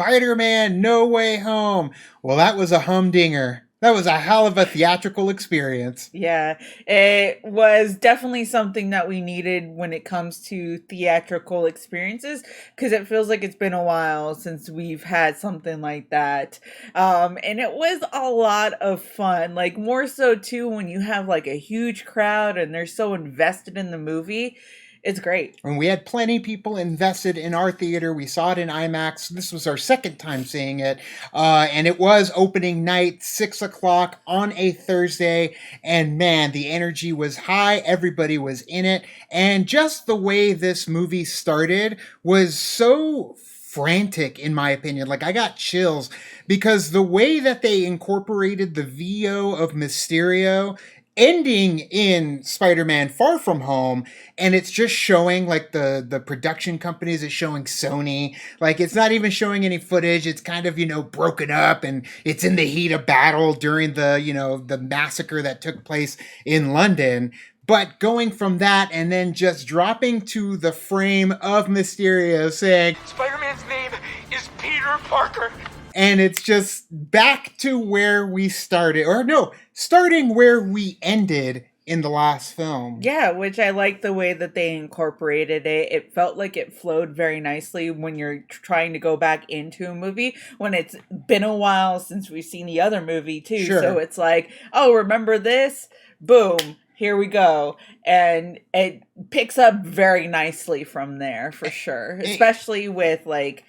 Spider-Man No Way Home. Well, that was a humdinger. That was a hell of a theatrical experience. Yeah, it was definitely something that we needed when it comes to theatrical experiences because it feels like it's been a while since we've had something like that. And it was a lot of fun, like more so too when you have like a huge crowd and they're so invested in the movie. It's great. And we had plenty of people invested in our theater. We saw it in IMAX. This was our second time seeing it. And it was opening night, 6 o'clock on a Thursday. And man, the energy was high. Everybody was in it. And just the way this movie started was so frantic, in my opinion. Like, I got chills because the way that they incorporated the VO of Mysterio ending in Spider-Man Far From Home, and it's just showing like the production companies. It's showing Sony, like it's not even showing any footage. It's kind of, broken up, and it's in the heat of battle during the massacre that took place in London. But going from that and then just dropping to the frame of Mysterio saying, Spider-Man's name is Peter Parker. And it's just back to where we started. Or no, starting where we ended in the last film. Yeah, which I like the way that they incorporated it. It felt like it flowed very nicely when you're trying to go back into a movie when it's been a while since we've seen the other movie too. Sure. So it's like, oh, remember this? Boom. Here we go. And it picks up very nicely from there for sure. Especially with like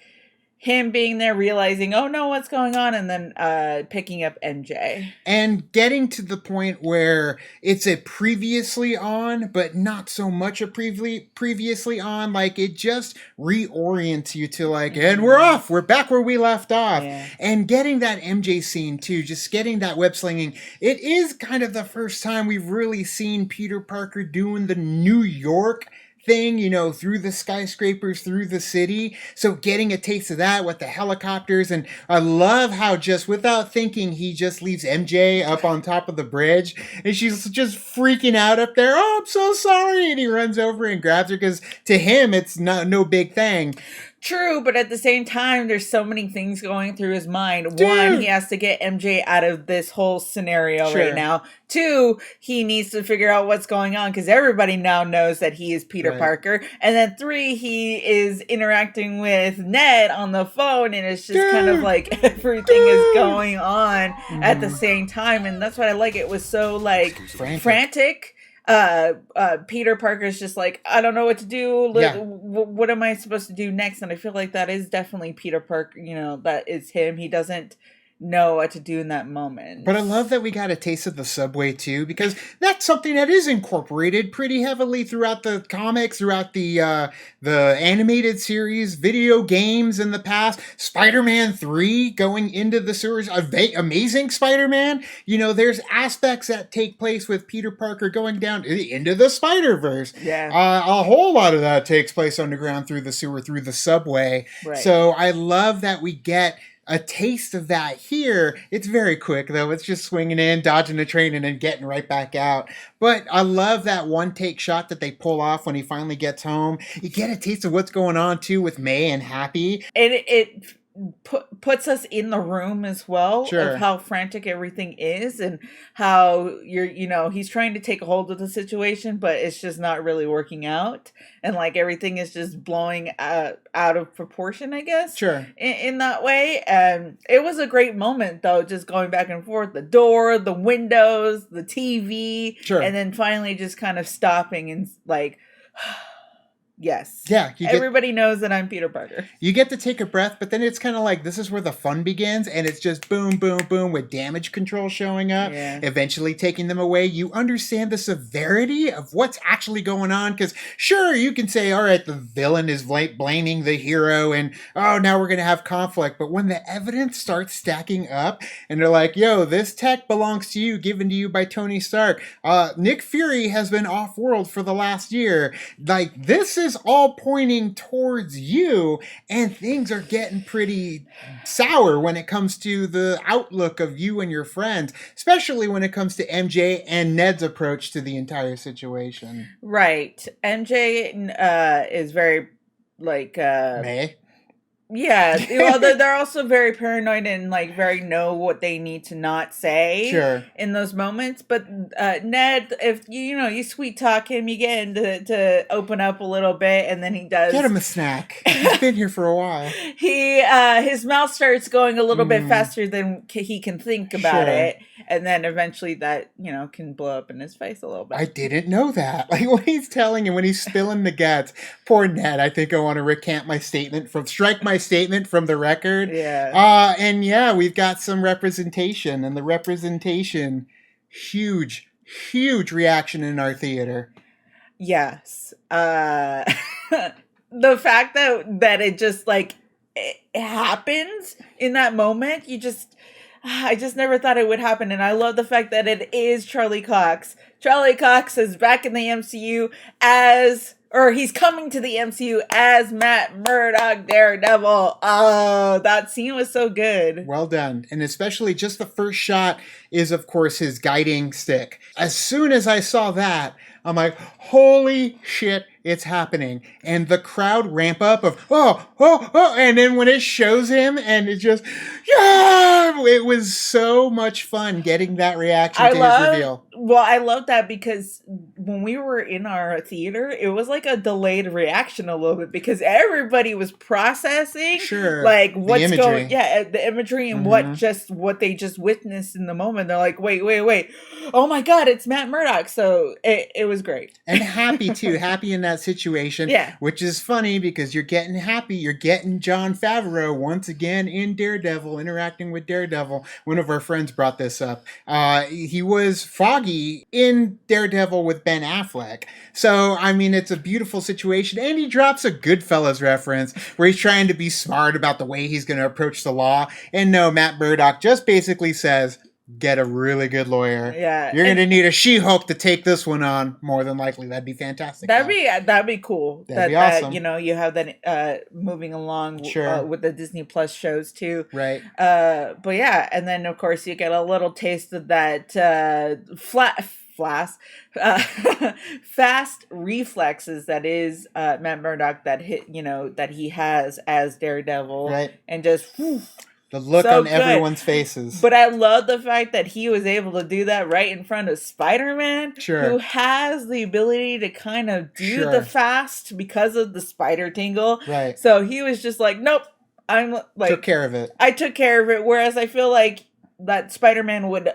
him being there, realizing, oh no, what's going on, and then picking up MJ. And getting to the point where it's a previously on, but not so much a previously on. Like, it just reorients you to like, and we're off. We're back where we left off. Yeah. And getting that MJ scene too, just getting that web slinging. It is kind of the first time we've really seen Peter Parker doing the New York thing, through the skyscrapers, through the city. So getting a taste of that with the helicopters. And I love how just without thinking, he just leaves MJ up on top of the bridge. And she's just freaking out up there. Oh, I'm so sorry. And he runs over and grabs her because to him, it's no big thing. True, but at the same time, there's so many things going through his mind. Dude. One, he has to get MJ out of this whole scenario right now. Two, he needs to figure out what's going on because everybody now knows that he is Peter Parker. And then three, he is interacting with Ned on the phone, and it's just kind of like everything is going on at the same time. And that's what I like. It was so like frantic. Peter Parker's just like, I don't know what to do. What am I supposed to do next? And I feel like that is definitely Peter Parker. That is him. He doesn't know what to do in that moment. But I love that we got a taste of the subway too, because that's something that is incorporated pretty heavily throughout the comics, throughout the animated series, video games in the past. Spider-Man 3 going into the sewers, Amazing Spider-Man. There's aspects that take place with Peter Parker going down into the Spider-Verse. Yeah. A whole lot of that takes place underground through the sewer, through the subway. Right. So I love that we get a taste of that here. It's very quick though. It's just swinging in, dodging the train, and then getting right back out. But I love that one take shot that they pull off when he finally gets home. You get a taste of what's going on too with May and Happy. And it puts us in the room as well of how frantic everything is and how he's trying to take a hold of the situation, but it's just not really working out. And like everything is just blowing out of proportion, I guess. In that way. And it was a great moment though, just going back and forth, the door, the windows, the TV, and then finally just kind of stopping and like, yes. Yeah. Everybody knows that I'm Peter Parker. You get to take a breath, but then it's kind of like this is where the fun begins, and it's just boom, boom, boom with damage control showing up, eventually taking them away. You understand the severity of what's actually going on, because sure, you can say, all right, the villain is blaming the hero, and oh, now we're going to have conflict. But when the evidence starts stacking up, and they're like, yo, this tech belongs to you, given to you by Tony Stark. Nick Fury has been off-world for the last year. Like, this is all pointing towards you, and things are getting pretty sour when it comes to the outlook of you and your friends, especially when it comes to MJ and Ned's approach to the entire situation. Right. MJ is very like May. Yeah, well, they're also very paranoid and like very know what they need to not say in those moments. But Ned, if you sweet talk him, you get him to open up a little bit, and then he does. Get him a snack. He's been here for a while. His mouth starts going a little bit faster than he can think about it, and then eventually that can blow up in his face a little bit. I didn't know that. Like when he's telling him, when he's spilling the guts, poor Ned. I think I want to recant my statement from the record. Yeah. And yeah, we've got some representation, and the representation, huge reaction in our theater. Yes. The fact that it just like it happens in that moment, I just never thought it would happen. And I love the fact that it is Charlie Cox. Charlie Cox is back in the MCU he's coming to the MCU as Matt Murdock, Daredevil. Oh, that scene was so good. Well done. And especially just the first shot is, of course, his guiding stick. As soon as I saw that, I'm like, holy shit, it's happening. And the crowd ramp up of, oh. And then when it shows him and it just, yeah, it was so much fun getting that reaction to his reveal. Well, I love that because when we were in our theater, it was like a delayed reaction a little bit because everybody was processing like what's going, the imagery and what they just witnessed in the moment. They're like, wait, oh my god, it's Matt Murdock. So it was great. And happy too, happy in that situation. Yeah, which is funny because you're getting Jon Favreau once again in Daredevil, interacting with Daredevil. One of our friends brought this up. He was Foggy in Daredevil with Ben Affleck. So, I mean, it's a beautiful situation. And he drops a Goodfellas reference where he's trying to be smart about the way he's going to approach the law. And no, Matt Murdock just basically says, get a really good lawyer. Yeah. You're going to need a She-Hulk to take this one on, more than likely. That'd be fantastic. That'd be cool. That'd be awesome. You have that moving along with the Disney Plus shows too. Right. But yeah, and then of course you get a little taste of that fast reflexes that is Matt Murdock that he has as Daredevil. Right. And just the look on everyone's faces. But I love the fact that he was able to do that right in front of Spider-Man, who has the ability to kind of do the fast because of the spider tingle. Right. So he was just like, nope, I'm like... Took care of it. I took care of it, whereas I feel like that Spider-Man would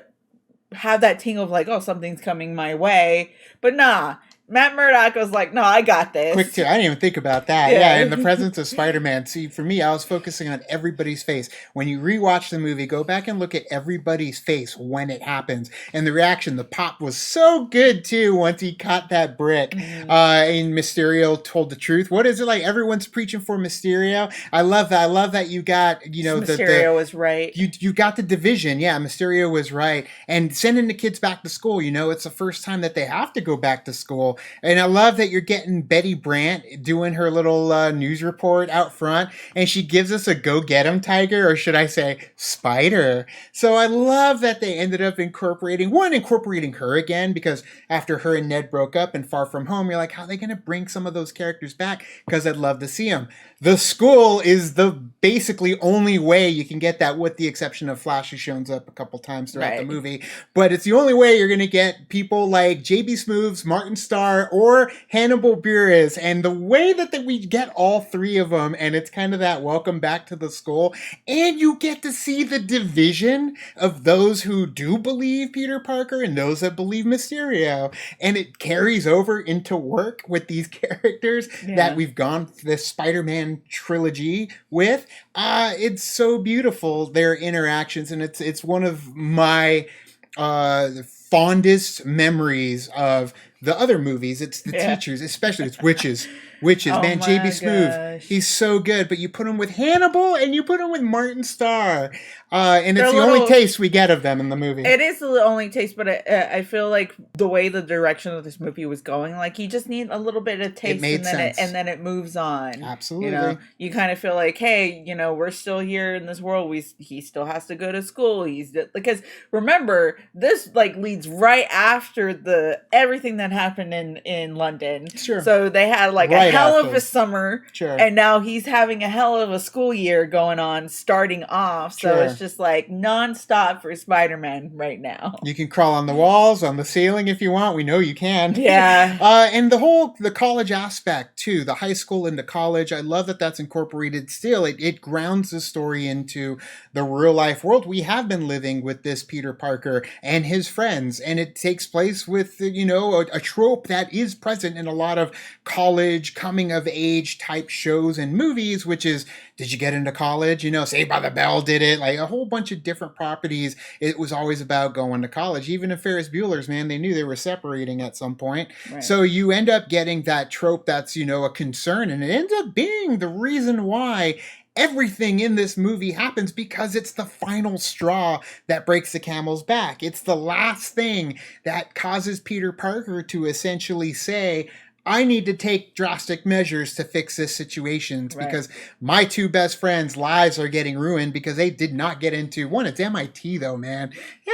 have that tingle of like, oh, something's coming my way. But nah. Matt Murdock was like, no, I got this. Quick too. I didn't even think about that. Yeah, in the presence of Spider-Man. See, for me, I was focusing on everybody's face. When you rewatch the movie, go back and look at everybody's face when it happens. And the reaction, the pop was so good too once he caught that brick. And Mysterio told the truth. What is it like? Everyone's preaching for Mysterio. I love that. I love that you got, Mysterio was right. You got the division. Yeah, Mysterio was right. And sending the kids back to school, it's the first time that they have to go back to school. And I love that you're getting Betty Brant doing her little news report out front, and she gives us a go get 'em tiger, or should I say spider. So I love that they ended up incorporating her again, because after her and Ned broke up in Far From Home, you're like, how are they going to bring some of those characters back? Because I'd love to see them. The school is the basically only way you can get that, with the exception of Flash, who shows up a couple times throughout the movie. But it's the only way you're going to get people like J.B. Smoove, Martin Starr, or Hannibal Buress. And the way that we get all three of them, and it's kind of that welcome back to the school, and you get to see the division of those who do believe Peter Parker and those that believe Mysterio. And it carries over into work with these characters that we've gone through this Spider-Man trilogy with. It's so beautiful, their interactions, and it's one of my fondest memories of the other movies. It's the teachers, especially it's witches. Man, J.B. Smoove, he's so good. But you put him with Hannibal and you put him with Martin Starr, and it's the only taste we get of them in the movie. It is the only taste, but I feel like the way the direction of this movie was going, like you just need a little bit of taste, and then it moves on. Absolutely, you kind of feel like, hey, we're still here in this world. He still has to go to school. Because remember, this like leads right after everything that happened in London. Sure. So they had like a hell after. of a summer, Sure. and now he's having a hell of a school year going on, starting off. So Sure. it's just like nonstop for Spider-Man right now. You can crawl on the walls, on the ceiling if you want. We know you can. Yeah. And the college aspect too, the high school into college. I love that that's incorporated still. It grounds the story into the real life world we have been living with this Peter Parker and his friends. And it takes place with, a trope that is present in a lot of college coming of age type shows and movies, which is, did you get into college? Saved by the Bell did it, like a whole bunch of different properties. It was always about going to college. Even in Ferris Bueller's, man, they knew they were separating at some point. Right. So you end up getting that trope that's, a concern, and it ends up being the reason why everything in this movie happens, because it's the final straw that breaks the camel's back. It's the last thing that causes Peter Parker to essentially say, I need to take drastic measures to fix this situation, because my two best friends' lives are getting ruined because they did not get into one. It's MIT though, man.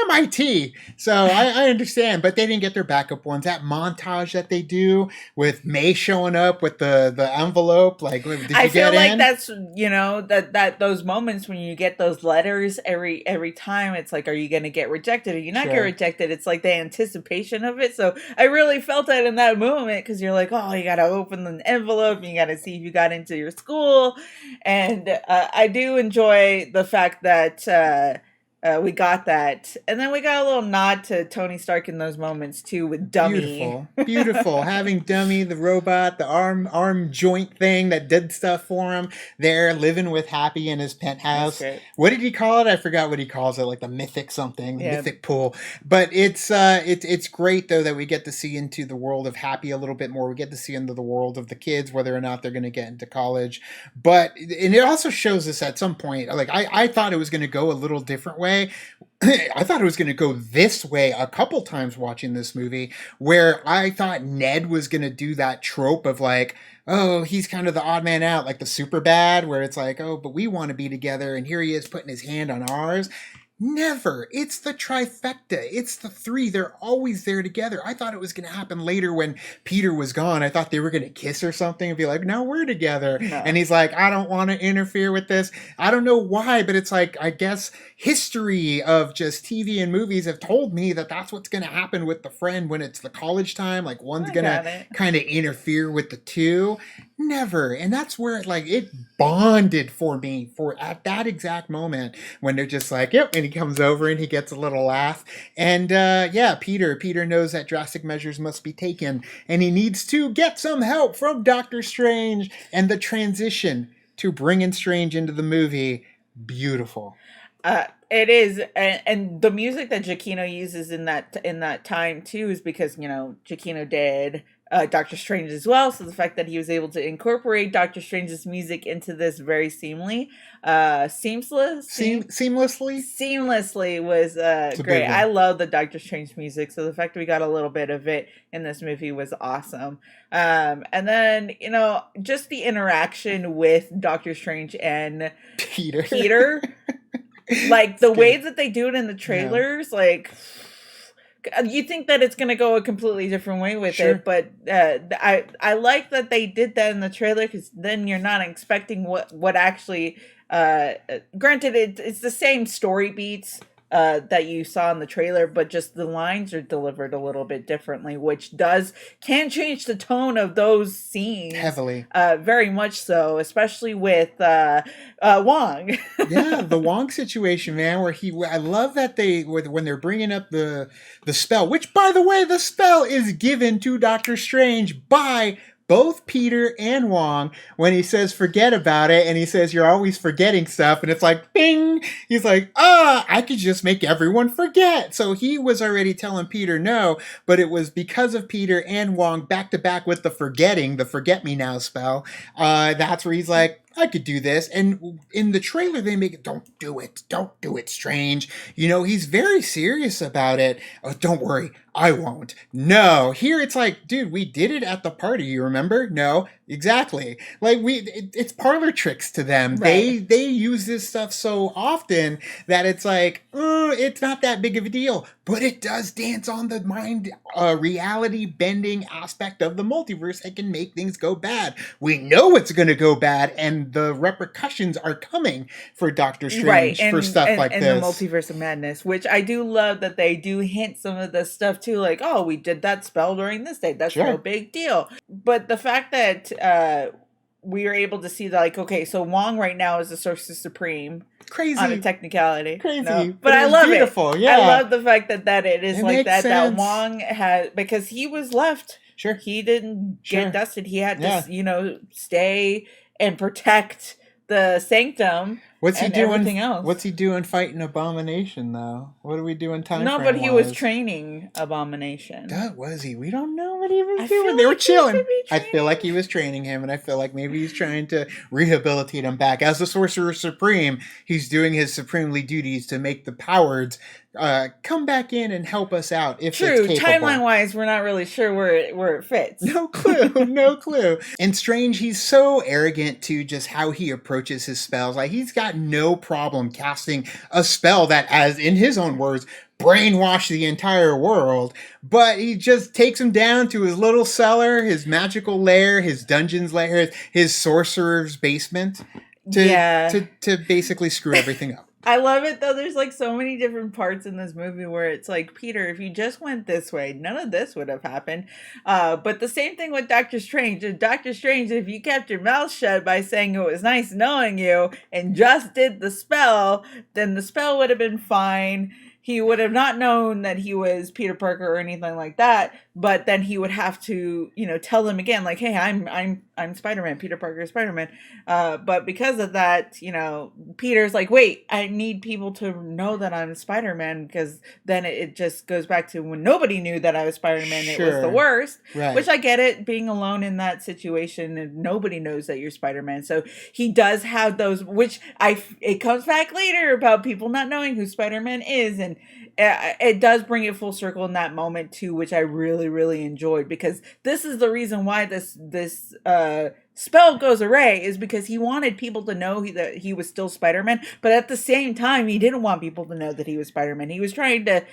MIT. So I understand, but they didn't get their backup ones. That montage that they do with May showing up with the envelope, like, did you I feel get like in? that's that those moments when you get those letters every time, it's like, are you going to get rejected? Are you not get rejected? It's like the anticipation of it. So I really felt that in that moment, because you're like, oh, you got to open the envelope and you got to see if you got into your school. And I do enjoy the fact that we got that. And then we got a little nod to Tony Stark in those moments too, with Dummy. Beautiful. Having Dummy, the robot, the arm joint thing that did stuff for him, there living with Happy in his penthouse. What did he call it? I forgot what he calls it, like the mythic something, mythic pool. But it's great though that we get to see into the world of Happy a little bit more. We get to see into the world of the kids, whether or not they're going to get into college. And it also shows us at some point, like I thought it was going to go a little different way. I thought it was going to go this way a couple times watching this movie, where I thought Ned was going to do that trope of like, oh, he's kind of the odd man out, like the Superbad, where it's like, oh, but we want to be together, and here he is putting his hand on ours. Never. It's the trifecta. It's the three. They're always there together. I thought it was going to happen later when Peter was gone. I thought they were going to kiss or something and be like, no, we're together. No. And he's like, I don't want to interfere with this. I don't know why, but it's like, I guess history of just TV and movies have told me that that's what's going to happen with the friend when it's the college time. Like one's going to kind of interfere with the two. Never. And that's where it bonded for me at that exact moment when they're just like, yep. And he comes over and he gets a little laugh. And Peter knows that drastic measures must be taken, and he needs to get some help from Doctor Strange. And the transition to bringing Strange into the movie, beautiful. It is, and the music that Giacchino uses in that time too is because Giacchino did Doctor Strange as well, so the fact that he was able to incorporate Doctor Strange's music into this very seamlessly was great. I love the Doctor Strange music, so the fact that we got a little bit of it in this movie was awesome. And then just the interaction with Doctor Strange and Peter. Like the way that they do it in the trailers, like you think that it's going to go a completely different way with it, but I like that they did that in the trailer, because then you're not expecting what actually. Granted, it's the same story beats that you saw in the trailer, but just the lines are delivered a little bit differently, which can change the tone of those scenes heavily, very much so, especially with Wong. Yeah, the Wong situation, man, where I love that when they're bringing up the spell, which by the way, the spell is given to Doctor Strange by both Peter and Wong, when he says forget about it, and he says you're always forgetting stuff, and it's like bing, he's like, I could just make everyone forget. So he was already telling Peter no, but it was because of Peter and Wong back to back with the forget me now spell, that's where he's like, I could do this. And in the trailer, they make it, don't do it, Strange. He's very serious about it. Oh, don't worry, I won't. No. Here it's like, dude, we did it at the party. You remember? No. Exactly. Like it's parlor tricks to them. Right. They use this stuff so often that it's like, it's not that big of a deal, but it does dance on the mind, reality bending aspect of the multiverse that can make things go bad. We know it's going to go bad, and the repercussions are coming for Doctor Strange for stuff like and this. The Multiverse of Madness, which I do love that they do hint some of this stuff too, like, oh, we did that spell during this day. That's no big deal. But the fact that we are able to see that, like, okay, so Wong right now is the Sorcerer Supreme. Crazy. On a technicality. Crazy. No. But I love beautiful. it. Yeah. I love the fact that it is like that, sense. that Wong had, because he was left. Sure. He didn't get dusted. He had to, stay and protect the sanctum. What's he doing? Everything else. What's he doing fighting Abomination though? What are we doing time? No, but he was training Abomination. Was he? We don't know what he was doing. They were chilling. I feel like he was training him, and I feel like maybe he's trying to rehabilitate him back as the Sorcerer Supreme. He's doing his supremely duties to make the Powards come back in and help us out if it's capable. Timeline wise, we're not really sure where it fits. No clue, no clue. And Strange, he's so arrogant to just how he approaches his spells. Like, he's got no problem casting a spell that, as in his own words, brainwash the entire world, but he just takes him down to his little cellar, his magical lair, his dungeon's lair, his sorcerer's basement to basically screw everything up. I love it though. There's like so many different parts in this movie where it's like, Peter, if you just went this way, none of this would have happened. But the same thing with Doctor Strange. Doctor Strange, if you kept your mouth shut by saying it was nice knowing you and just did the spell, then the spell would have been fine. He would have not known that he was Peter Parker or anything like that, but then he would have to, tell them again, like, hey, I'm Spider-Man, Peter Parker is Spider-Man. But because of that, Peter's like, wait, I need people to know that I'm Spider-Man, because then it just goes back to when nobody knew that I was Spider-Man. Sure. It was the worst, which I get it, being alone in that situation and nobody knows that you're Spider-Man. So he does have those, which it comes back later about people not knowing who Spider-Man is, and it does bring it full circle in that moment too, which I really, really enjoyed, because this is the reason why this spell goes away, is because he wanted people to know that he was still Spider-Man, but at the same time, he didn't want people to know that he was Spider-Man. He was trying to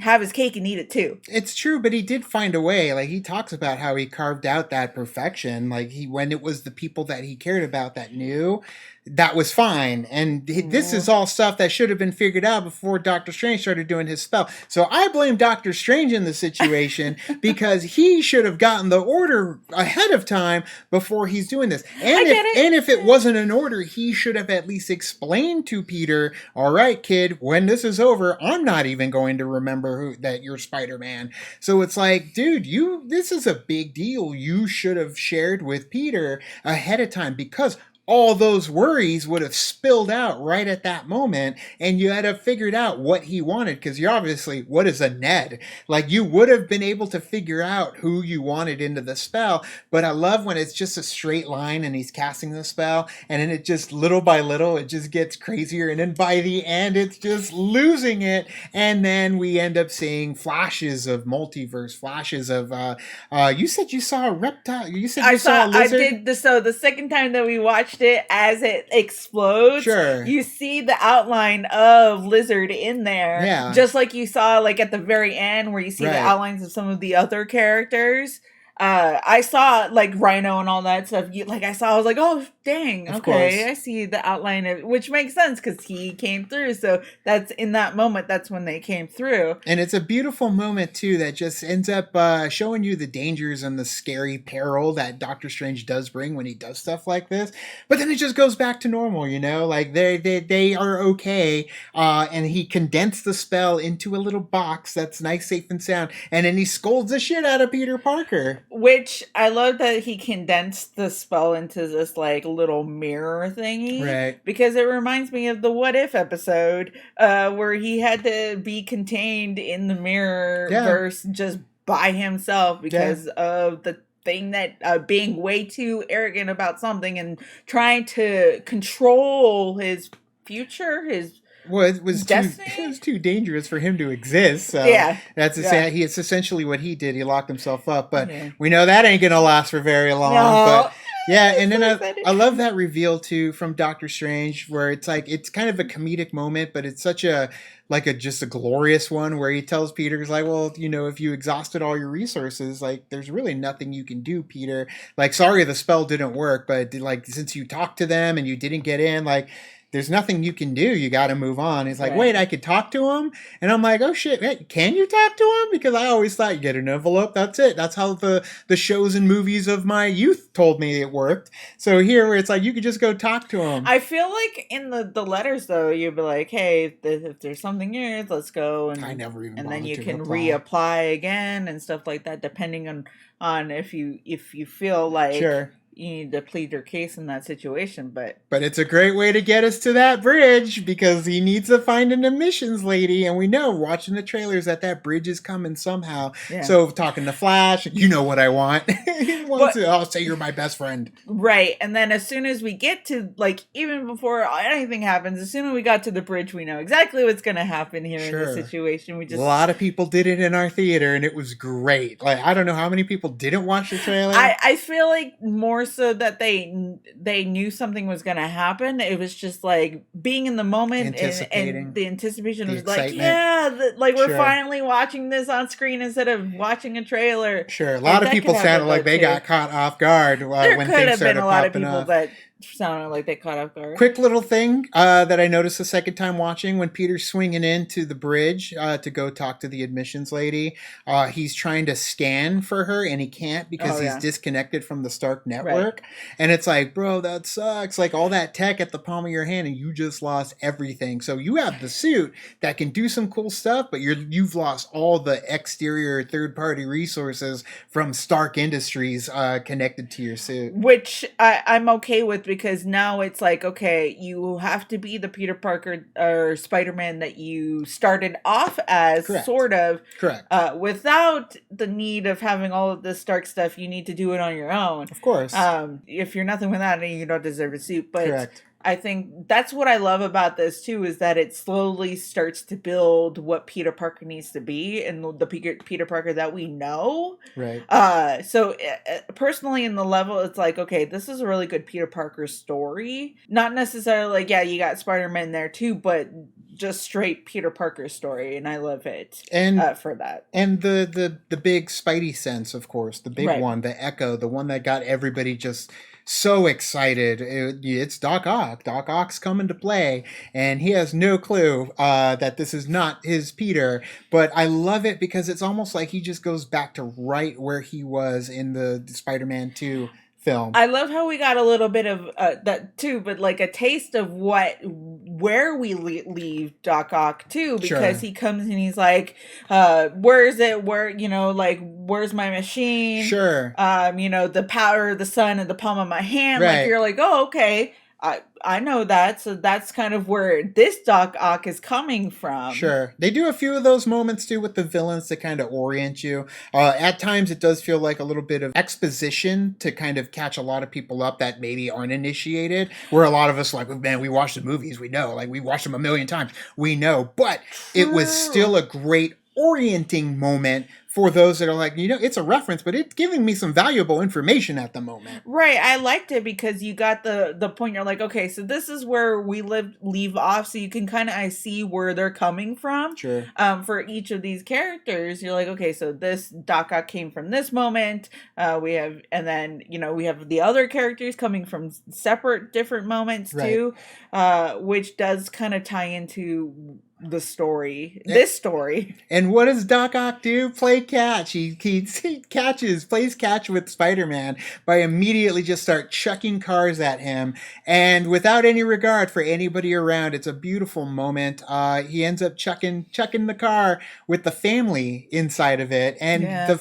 have his cake and eat it too. It's true, but he did find a way. Like, he talks about how he carved out that perfection. Like, when it was the people that he cared about that knew, that was fine. And this is all stuff that should have been figured out before Doctor Strange started doing his spell. So I blame Doctor Strange in the situation because he should have gotten the order ahead of time before he's doing this. And if it wasn't an order, he should have at least explained to Peter, all right, kid, when this is over, I'm not even going to remember that you're Spider-Man. So it's like, dude, this is a big deal. You should have shared with Peter ahead of time, because all those worries would have spilled out right at that moment, and you had to figure out what he wanted, because you're obviously, what is a Ned? Like, you would have been able to figure out who you wanted into the spell, but I love when it's just a straight line and he's casting the spell, and then it just, little by little, it just gets crazier, and then by the end, it's just losing it, and then we end up seeing flashes of multiverse, flashes of, you said you saw a reptile, you said you saw a lizard? I did, so the second time that we watched it, as it explodes, you see the outline of Lizard in there, just like you saw like at the very end where you see the outlines of some of the other characters. I saw like Rhino and all that stuff. I was like, oh dang, okay, I see the outline of, which makes sense because he came through. So that's in that moment. That's when they came through, and it's a beautiful moment too that just ends up showing you the dangers and the scary peril that Doctor Strange does bring when he does stuff like this. But then it just goes back to normal, like they are okay. And he condensed the spell into a little box that's nice, safe, and sound, and then he scolds the shit out of Peter Parker. Which I love that he condensed the spell into this like little mirror thingy. Right. Because it reminds me of the What If episode where he had to be contained in the mirror verse just by himself because of the thing that being way too arrogant about something and trying to control his future, his Well, it was too dangerous for him to exist. So it's essentially what he did. He locked himself up, but we know that ain't gonna last for very long. No. But yeah, and then I love that reveal too from Doctor Strange, where it's like it's kind of a comedic moment, but it's such a just a glorious one where he tells Peter, he's like, well, if you exhausted all your resources, like there's really nothing you can do, Peter. Like, sorry, the spell didn't work, but like since you talked to them and you didn't get in, like there's nothing you can do. You got to move on. He's like, wait, I could talk to him? And I'm like, oh shit, wait, can you talk to him? Because I always thought you get an envelope. That's it. That's how the shows and movies of my youth told me it worked. So here where it's like, you could just go talk to him. I feel like in the letters though, you'd be like, hey, if there's something here, let's go. And I never even and then you can reapply again and stuff like that, depending on if you feel like you need to plead your case in that situation, but it's a great way to get us to that bridge because he needs to find an admissions lady, and we know watching the trailers that bridge is coming somehow. Yeah. So talking to Flash, you know what I want. I'll say you're my best friend. Right, and then as soon as we get to even before anything happens, as soon as we got to the bridge, we know exactly what's going to happen here in this situation. A lot of people did it in our theater, and it was great. Like I don't know how many people didn't watch the trailer. I feel like more so that they knew something was going to happen. It was just like being in the moment and the anticipation was excitement. We're finally watching this on screen instead of watching a trailer. Sure, a lot of people sounded like they got caught off guard when things started popping up. There could have been a lot of people that sounded like they caught off guard. Quick little thing that I noticed the second time watching, when Peter's swinging into the bridge to go talk to the admissions lady, he's trying to scan for her and he can't because he's disconnected from the Stark network. Right. And it's like, bro, that sucks. Like all that tech at the palm of your hand and you just lost everything. So you have the suit that can do some cool stuff, but you've lost all the exterior third-party resources from Stark Industries connected to your suit. Which I'm okay with, because now it's like, okay, you have to be the Peter Parker or Spider-Man that you started off as. Correct. Sort of. Correct. Without the need of having all of this Stark stuff, you need to do it on your own. Of course. If you're nothing without it, you don't deserve a suit. But correct. I think that's what I love about this too, is that it slowly starts to build what Peter Parker needs to be and the Peter Parker that we know. Right. So personally in the level, it's like, okay, this is a really good Peter Parker story. Not necessarily like, yeah, you got Spider-Man there too, but just straight Peter Parker story, and I love it for that. And the big Spidey sense, of course, the big one, the Echo, the one that got everybody just so excited. It's Doc Ock. Doc Ock's coming to play, and he has no clue that this is not his Peter. But I love it because it's almost like he just goes back to right where he was in the Spider-Man 2 film. I love how we got a little bit of that too, but like a taste of where we leave Doc Ock too, because he comes and he's like, where is it? Where's my machine? Sure. The power of the sun in the palm of my hand. Right. Like you're like, oh, okay. I know that, so that's kind of where this Doc Ock is coming from. Sure. They do a few of those moments, too, with the villains to kind of orient you. At times, it does feel like a little bit of exposition to kind of catch a lot of people up that maybe aren't initiated, where a lot of us, like, man, we watch the movies, we know. Like, we watched them a million times, we know. But it was still a great orienting moment for those that are like, it's a reference, but it's giving me some valuable information at the moment. Right. I liked it because you got the point. You're like, okay, so this is where we leave off. So you can kind of, I see where they're coming from. Sure. For each of these characters, you're like, okay, so this Doc Ock came from this moment. We have the other characters coming from separate different moments too, which does kind of tie into this story. And what does Doc Ock do? Play catch. He plays catch with Spider-Man by immediately just start chucking cars at him, and without any regard for anybody around. It's a beautiful moment. He ends up chucking the car with the family inside of it, and the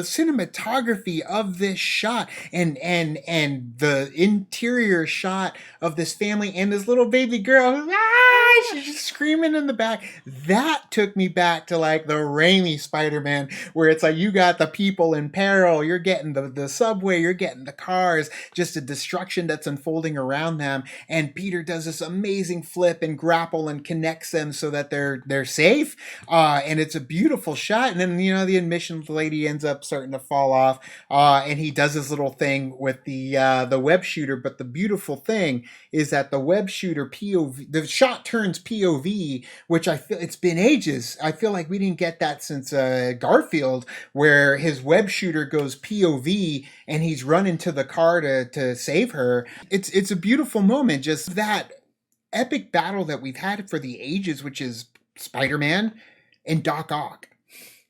cinematography of this shot and the interior shot of this family and this little baby girl who's She's just screaming in the back. That took me back to like the Raimi Spider-Man, where it's like you got the people in peril, you're getting the subway, you're getting the cars, just a destruction that's unfolding around them. And Peter does this amazing flip and grapple and connects them so that they're safe. And it's a beautiful shot. And then, the admissions lady ends up starting to fall off. And he does his little thing with the web shooter. But the beautiful thing is that the web shooter POV, the shot turns POV, which I feel it's been ages. I feel like we didn't get that since Garfield, where his web shooter goes POV and he's running to the car to save her. It's a beautiful moment. Just that epic battle that we've had for the ages, which is Spider-Man and Doc Ock.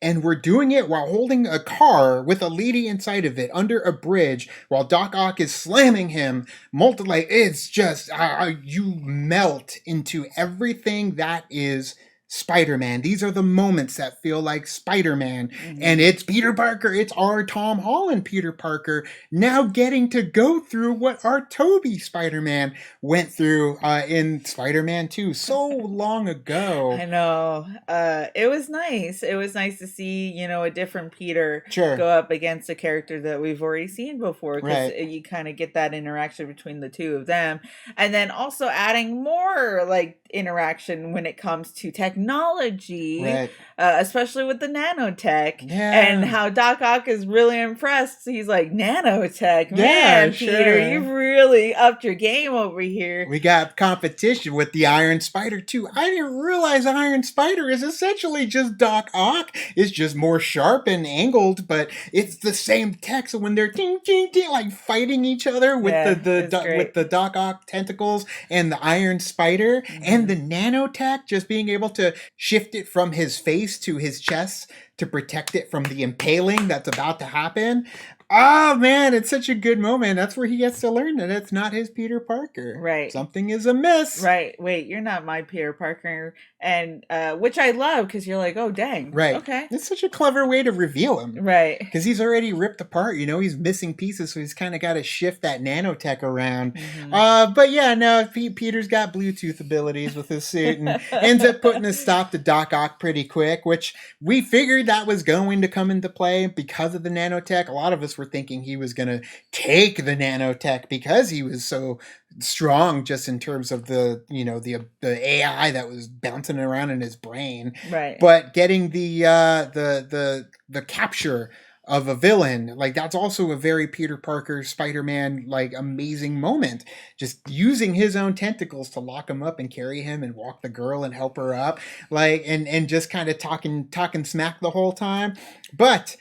And we're doing it while holding a car with a lady inside of it under a bridge while Doc Ock is slamming him. It's just, you melt into everything that is Spider-Man. These are the moments that feel like Spider-Man. Mm-hmm. And it's Peter Parker. It's our Tom Holland Peter Parker now getting to go through what our Tobey Spider-Man went through in Spider-Man 2 so long ago. I know. It was nice. It was nice to see, a different Peter go up against a character that we've already seen before, because you kind of get that interaction between the two of them. And then also adding more like interaction when it comes to technology, especially with the nanotech, and how Doc Ock is really impressed. He's like, nanotech, man, Peter, you've really upped your game over here. We got competition with the Iron Spider too. I didn't realize Iron Spider is essentially just Doc Ock. It's just more sharp and angled, but it's the same tech. So when they're ting, ting, ting, like fighting each other with with the Doc Ock tentacles and the Iron Spider, and the nanotech, just being able to shift it from his face to his chest to protect it from the impaling that's about to happen. Oh man, it's such a good moment. That's where he gets to learn that it's not his Peter Parker. Right. Something is amiss. Right. Wait, you're not my Peter Parker. And which I love, because you're like, oh dang. Right. Okay. It's such a clever way to reveal him. Right. Because he's already ripped apart, he's missing pieces, so he's kind of got to shift that nanotech around. Mm-hmm. But yeah, no, Peter's got Bluetooth abilities with his suit and ends up putting a stop to Doc Ock pretty quick, which we figured that was going to come into play because of the nanotech. A lot of us were thinking he was going to take the nanotech because he was so strong, just in terms of the AI that was bouncing around in his brain. Right. But getting the capture of a villain, like, that's also a very Peter Parker Spider-Man like amazing moment, just using his own tentacles to lock him up and carry him and walk the girl and help her up, like, and just kind of talking smack the whole time. But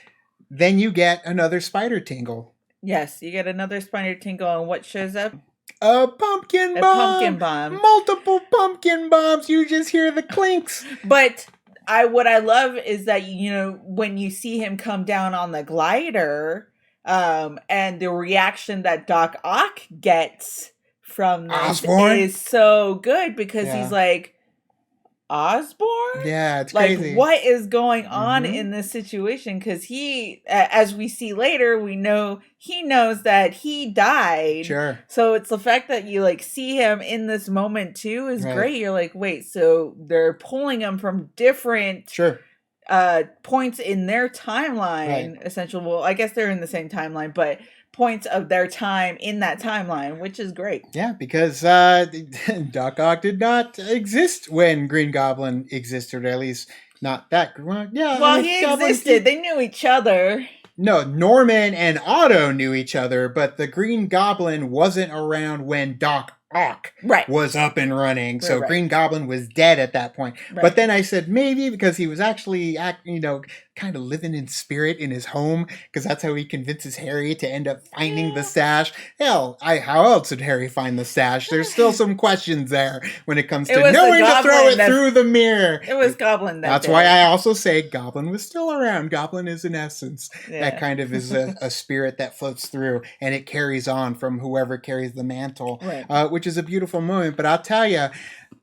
then you get another spider tingle. Yes, you get another spider tingle, and what shows up? A pumpkin bomb. Multiple pumpkin bombs. You just hear the clinks. But what I love is that, when you see him come down on the glider, and the reaction that Doc Ock gets from this Osborn is so good, because he's like, Osborn? Yeah, it's like, crazy. What is going on in this situation? Because he, as we see later, he knows that he died. Sure. So it's the fact that you like see him in this moment too is great. You're like, wait, so they're pulling him from different points in their timeline, essentially. Well, I guess they're in the same timeline, but points of their time in that timeline, which is great. Yeah, because Doc Ock did not exist when Green Goblin existed, or at least not that. Well, he existed. They knew each other. No, Norman and Otto knew each other, but the Green Goblin wasn't around when Doc Ock was up and running. So Green Goblin was dead at that point. But then I said maybe because he was actually, kind of living in spirit in his home, because that's how he convinces Harry to end up finding the stash. Hell, how else did Harry find the stash? There's still some questions there when it comes to knowing to throw it through the mirror. It was Goblin That's why I also say Goblin was still around. Goblin is an essence. That kind of is a spirit that floats through, and it carries on from whoever carries the mantle, which is a beautiful moment. But I'll tell you,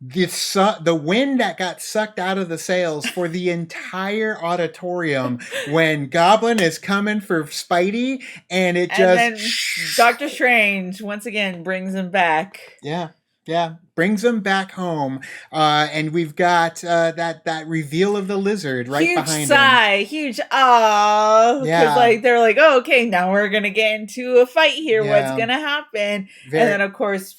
the wind that got sucked out of the sails for the entire auditorium when Goblin is coming for Spidey, and then Doctor Strange once again brings him back. Yeah. Yeah, brings them back home, and we've got that reveal of the lizard right huge behind sigh, him. huge ah, because Yeah. like they're like, oh, okay, now we're gonna get into a fight here. What's Yeah. gonna happen? Very. And then of course.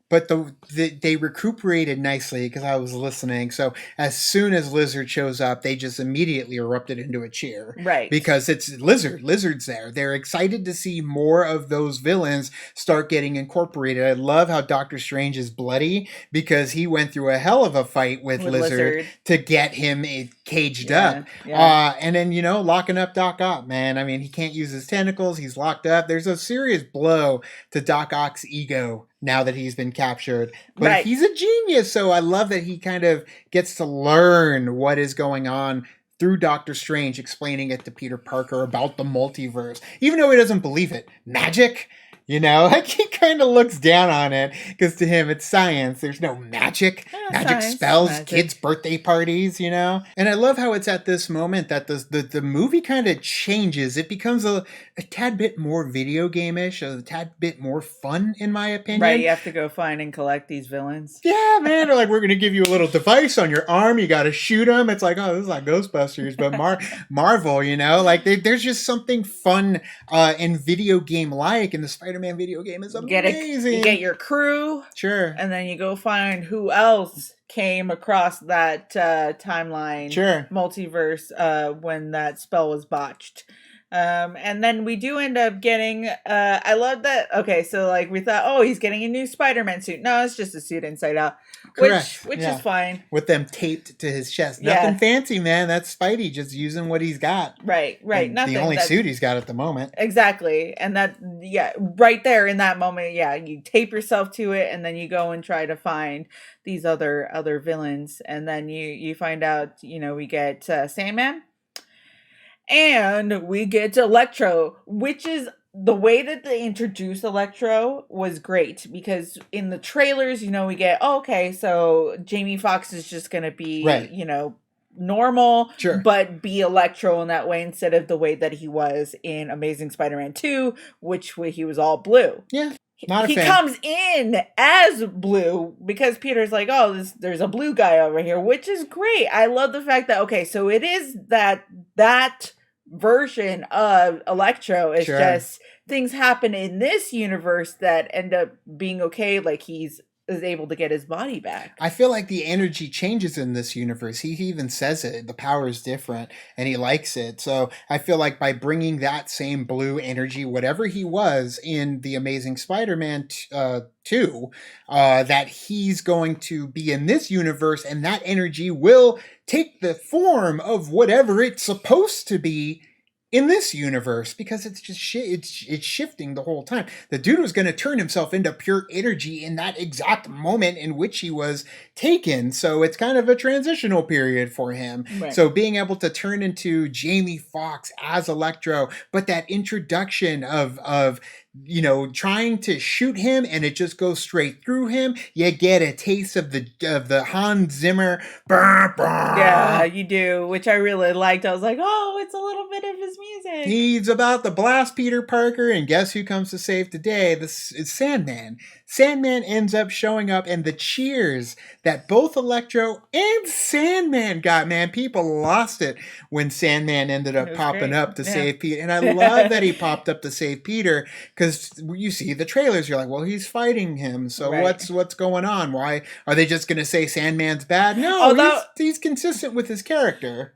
But they recuperated nicely because I was listening. So as soon as Lizard shows up, they just immediately erupted into a cheer. Right. Because it's Lizard. Lizard's there. They're excited to see more of those villains start getting incorporated. I love how Doctor Strange is bloody because he went through a hell of a fight with Lizard to get him caged up. Yeah. And then, locking up Doc Ock, man. I mean, he can't use his tentacles. He's locked up. There's a serious blow to Doc Ock's ego now that he's been captured. But he's a genius, so I love that he kind of gets to learn what is going on through Doctor Strange, explaining it to Peter Parker about the multiverse, even though he doesn't believe it. Magic? Like he kind of looks down on it because to him it's science. There's no magic, magic spells, kids' birthday parties, And I love how it's at this moment that the movie kind of changes. It becomes a tad bit more video game-ish, a tad bit more fun, in my opinion. Right, you have to go find and collect these villains. Yeah, man. They're like, we're going to give you a little device on your arm. You got to shoot them. It's like, oh, this is like Ghostbusters, but Marvel, Like there's just something fun and video game-like, and the Spider-Man video game is amazing. You get your crew. Sure. And then you go find who else came across that timeline. Sure. Multiverse when that spell was botched. And then we do end up getting, I love that. Okay, so like we thought, oh, he's getting a new Spider-Man suit. No, it's just a suit inside out. Correct. Which is fine. With them taped to his chest. Nothing fancy, man. That's Spidey just using what he's got. Right. Nothing. The only suit he's got at the moment. Exactly. And that, right there in that moment, you tape yourself to it and then you go and try to find these other villains. And then you find out, we get Sandman. And we get Electro, which is the way that they introduced Electro was great because in the trailers, we get, so Jamie Foxx is just going to be, normal, but be Electro in that way instead of the way that he was in Amazing Spider-Man 2, which he was all blue. Yeah. He comes in as blue because Peter's like, oh, there's a blue guy over here, which is great. I love the fact that, so it is that version of Electro is just things happen in this universe that end up being okay, like is able to get his body back. I feel like the energy changes in this universe. He even says it. The power is different and he likes it. So I feel like by bringing that same blue energy, whatever he was in the Amazing Spider-Man 2, that he's going to be in this universe and that energy will take the form of whatever it's supposed to be in this universe, because it's just it's shifting the whole time. The dude was going to turn himself into pure energy in that exact moment in which he was taken. So it's kind of a transitional period for him. Right. So being able to turn into Jamie Foxx as Electro, but that introduction of trying to shoot him and it just goes straight through him. You get a taste of the Hans Zimmer. Yeah, you do, which I really liked. I was like, oh, it's a little bit of his music. He's about to blast Peter Parker, and guess who comes to save the day? This is Sandman. Sandman ends up showing up, and the cheers that both Electro and Sandman got, man, people lost it when Sandman ended up popping up to save Peter. And I love that he popped up to save Peter, because you see the trailers, you're like, well, he's fighting him, so what's going on? Why are they just going to say Sandman's bad? No, he's consistent with his character.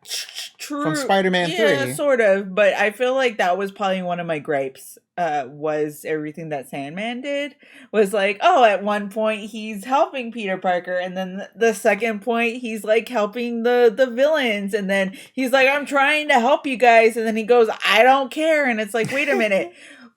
True. From Spider-Man 3. Yeah, sort of, but I feel like that was probably one of my gripes. Was everything that Sandman did was like, oh, at one point he's helping Peter Parker, and then the second point he's like helping the villains, and then he's like, I'm trying to help you guys, and then he goes, I don't care, and it's like, wait a minute.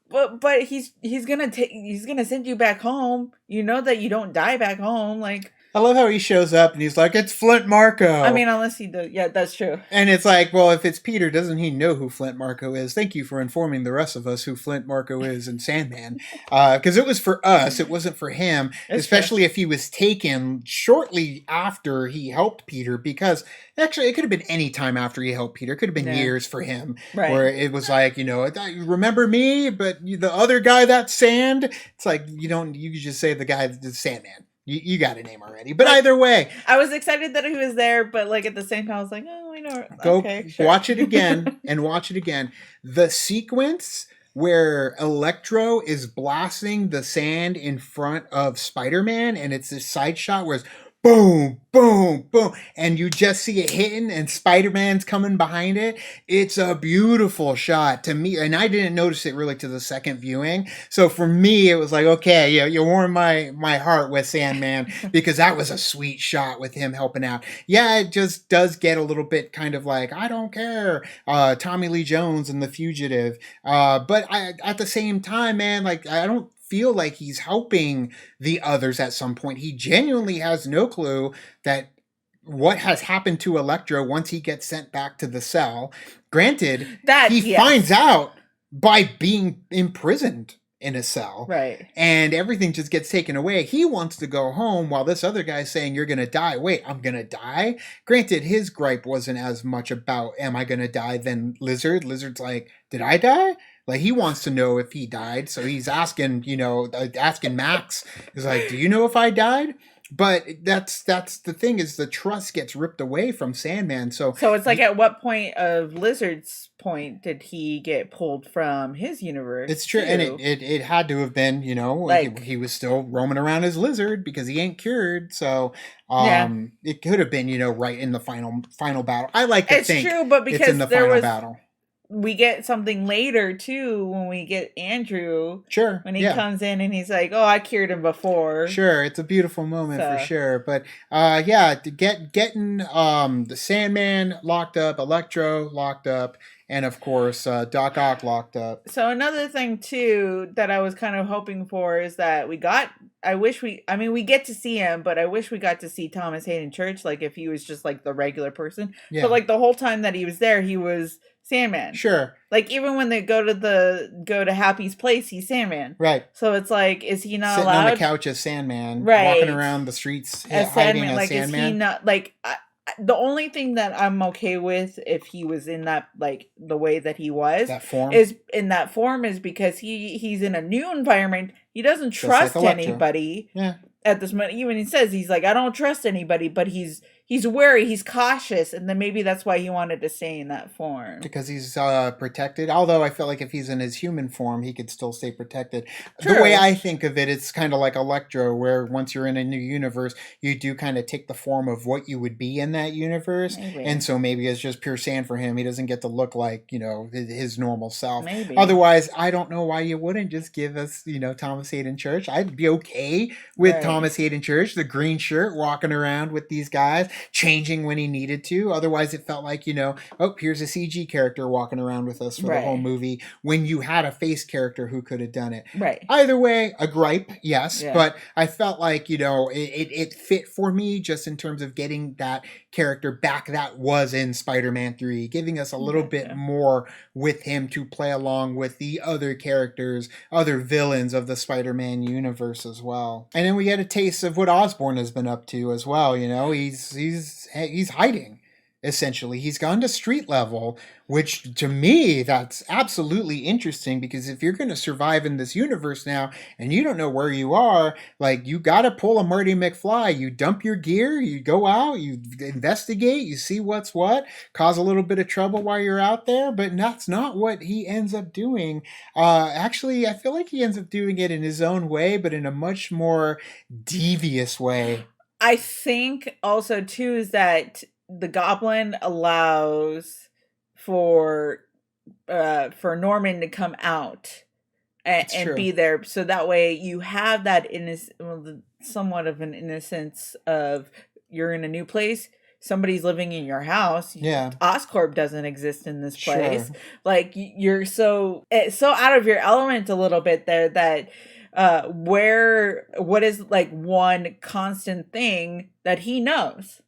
But he's gonna send you back home. You know that you don't die back home, like. I love how he shows up and he's like, it's Flint Marko. I mean, unless he does. Yeah, that's true. And it's like, well, if it's Peter, doesn't he know who Flint Marko is? Thank you for informing the rest of us who Flint Marko is in Sandman. Because it was for us. It wasn't for him. It's especially if he was taken shortly after he helped Peter. Because actually, it could have been any time after he helped Peter. It could have been years for him. Right. Where it was like, remember me? But the other guy, that's Sand. It's like, you could just say the guy that's Sandman. You got a name already. But either way. I was excited that he was there, but like at the same time, I was like, oh, I know. Go okay, sure. watch it again and watch it again. The sequence where Electro is blasting the sand in front of Spider-Man, and it's this side shot where it's boom, boom, boom, and you just see it hitting and Spider-Man's coming behind it. It's a beautiful shot to me, and I didn't notice it really to the second viewing. So for me, it was like, okay, yeah, you warmed my heart with Sandman because that was a sweet shot with him helping out. Yeah, it just does get a little bit kind of like, I don't care, Tommy Lee Jones and The Fugitive. But at the same time, man, like I don't feel like he's helping the others at some point. He genuinely has no clue that what has happened to Electro once he gets sent back to the cell. Granted, he finds out by being imprisoned in a cell. Right. And everything just gets taken away. He wants to go home while this other guy's saying, you're going to die. Wait, I'm going to die? Granted, his gripe wasn't as much about, am I going to die, than Lizard. Lizard's like, did I die? Like, he wants to know if he died. So he's asking, asking Max. He's like, do you know if I died? But that's the thing, is the trust gets ripped away from Sandman. So it's like, at what point of Lizard's point did he get pulled from his universe? It's true. And it had to have been, like, he was still roaming around as Lizard because he ain't cured. So it could have been, right in the final battle. I like to think true, but because it's in the final battle. We get something later too when we get Andrew. Sure. When he comes in and he's like, "Oh, I cured him before." Sure, it's a beautiful moment for sure. But getting the Sandman locked up, Electro locked up, and of course Doc Ock locked up. So another thing too that I was kind of hoping for is that we get to see him, but I wish we got to see Thomas Hayden Church, like if he was just like the regular person. Yeah. But like the whole time that he was there, he was Sandman. Sure. Like even when they go to Happy's place, he's Sandman. Right. So it's like, is he not sitting allowed? on the couch as Sandman, right? Walking around the streets as hiding Sandman. as like, Sandman. Is he not like? The only thing that I'm okay with if he was in that, like the way that he was, that form is because he's in a new environment. He doesn't trust anybody. Yeah. At this moment, even he says he's like, I don't trust anybody, but he's wary, he's cautious, and then maybe that's why he wanted to stay in that form because he's protected. Although I feel like if he's in his human form, he could still stay protected. True. The way I think of it, it's kind of like Electro, where once you're in a new universe, you do kind of take the form of what you would be in that universe, and so maybe it's just pure sand for him. He doesn't get to look like his normal self. Maybe. Otherwise, I don't know why you wouldn't just give us Thomas Hayden Church. I'd be okay with Thomas Hayden Church, the green shirt, walking around with these guys, changing when he needed to. Otherwise, it felt like, here's a CG character walking around with us for the whole movie, when you had a face character who could have done it. Right. Either way, a gripe, yes. Yeah. But I felt like, it fit for me just in terms of getting that character back that was in Spider-Man 3, giving us a little bit more with him to play along with the other characters, other villains of the Spider-Man universe as well. And then we get a taste of what Osborn has been up to as well. He's hiding. Essentially, he's gone to street level, which to me, that's absolutely interesting, because if you're going to survive in this universe now and you don't know where you are, like, you got to pull a Marty McFly. You dump your gear, you go out, you investigate, you see what's what, cause a little bit of trouble while you're out there. But that's not what he ends up doing. Actually, I feel like he ends up doing it in his own way, but in a much more devious way. I think also too is that the Goblin allows for Norman to come out and be there, so that way you have that somewhat of an innocence of, you're in a new place, somebody's living in your house. Yeah, Oscorp doesn't exist in this place. Sure. Like, you're so out of your element a little bit there that what is like one constant thing that he knows?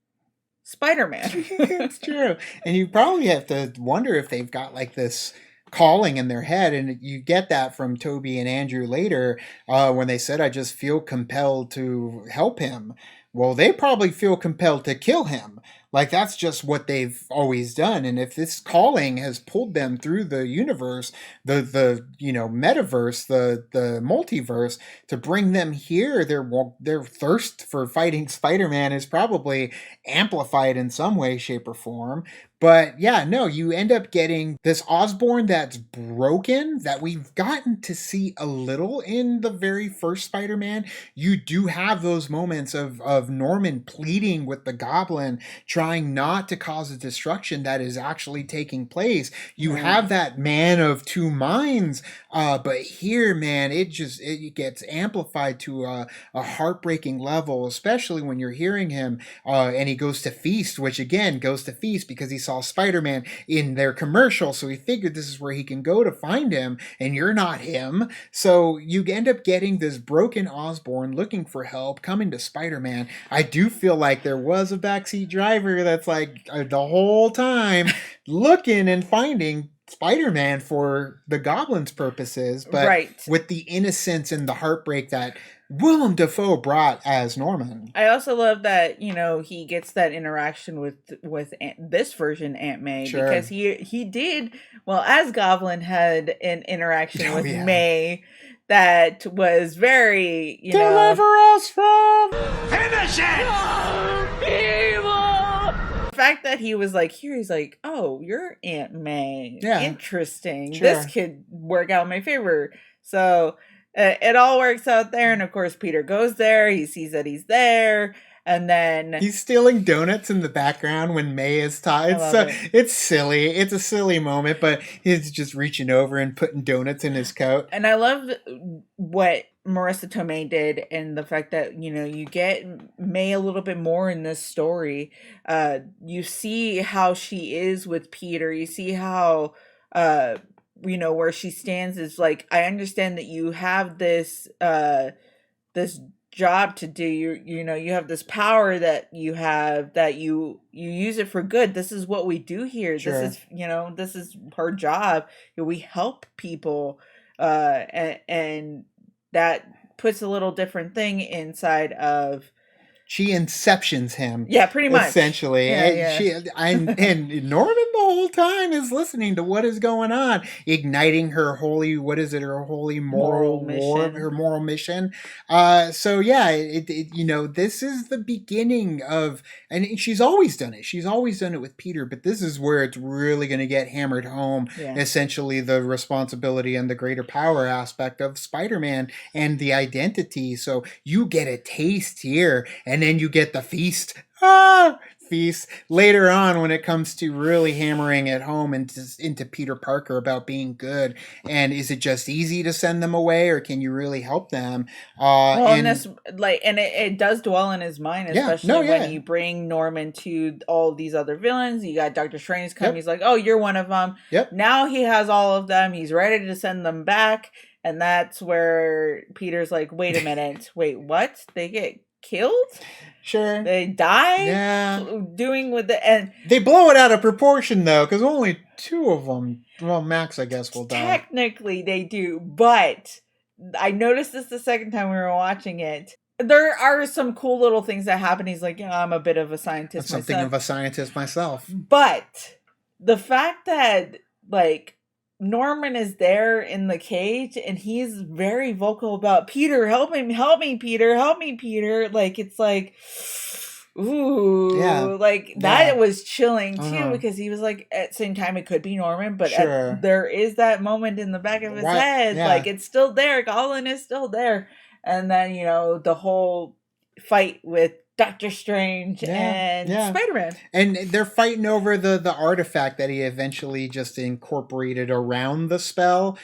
Spider-Man. It's true. And you probably have to wonder if they've got like this calling in their head, and you get that from Toby and Andrew later when they said, I just feel compelled to help him. Well, they probably feel compelled to kill him. Like, that's just what they've always done. And if this calling has pulled them through the universe, the metaverse, the multiverse, to bring them here, their thirst for fighting Spider-Man is probably amplified in some way, shape, or form. But yeah, no, you end up getting this Osborn that's broken, that we've gotten to see a little in the very first Spider-Man. You do have those moments of Norman pleading with the Goblin, trying not to cause a destruction that is actually taking place. You have that man of two minds, but here, man, it gets amplified to a heartbreaking level, especially when you're hearing him, and he goes to Feast, which again goes to Feast because he saw Spider-Man in their commercial, so he figured this is where he can go to find him, and you're not him. So you end up getting this broken Osborn looking for help, coming to Spider-Man. I do feel like there was a backseat driver that's like the whole time looking and finding Spider-Man for the Goblin's purposes, but with the innocence and the heartbreak that Willem Dafoe brought as Norman. I also love that, he gets that interaction with this version Aunt May, because he did, well, as Goblin had an interaction with May that was very, Deliver us from Finish it! Evil! The fact that he was like, here, he's like, oh, you're Aunt May. Yeah. Interesting. This could work out in my favor. So it all works out there, and of course Peter goes there, he sees that he's there, and then he's stealing donuts in the background when May is tied. It's silly. It's a silly moment, but he's just reaching over and putting donuts in his coat. And I love what Marissa Tomei did, and the fact that you get May a little bit more in this story. You see how she is with Peter. You see how where she stands is like, I understand that you have this this job to do. You have this power that you have, that you use it for good. This is what we do here. This is her job. We help people, and that puts a little different thing inside of. She inceptions him. Yeah, pretty much. Essentially. And Norman the whole time is listening to what is going on, igniting her holy, moral mission. Her moral mission. So yeah, this is the beginning of, and she's always done it. She's always done it with Peter, but this is where it's really going to get hammered home. Yeah. Essentially the responsibility and the greater power aspect of Spider-Man and the identity. So you get a taste here, and then you get the feast later on when it comes to really hammering it home into Peter Parker about being good. And is it just easy to send them away, or can you really help them? It does dwell in his mind, especially when you bring Norman to all these other villains. You got Doctor Strange come. Yep. He's like, oh, you're one of them. Yep. Now he has all of them. He's ready to send them back. And that's where Peter's like, wait a minute. Wait, what? They get killed? Sure. They die? Yeah. Doing with the... And they blow it out of proportion, though, because only 2 of them, well, Max, I guess, will die. Technically, they do, but I noticed this the second time we were watching it. There are some cool little things that happen. He's like, I'm a bit of a scientist myself. Something of a scientist myself. But the fact that, Norman is there in the cage, and he's very vocal about, Peter, help me, Peter, help me, Peter. It's like, ooh, that was chilling too, because he was like, at the same time, it could be Norman, but there is that moment in the back of his head, it's still there. Goblin is still there. And then, the whole fight with Doctor Strange and Spider-Man. And they're fighting over the artifact that he eventually just incorporated around the spell,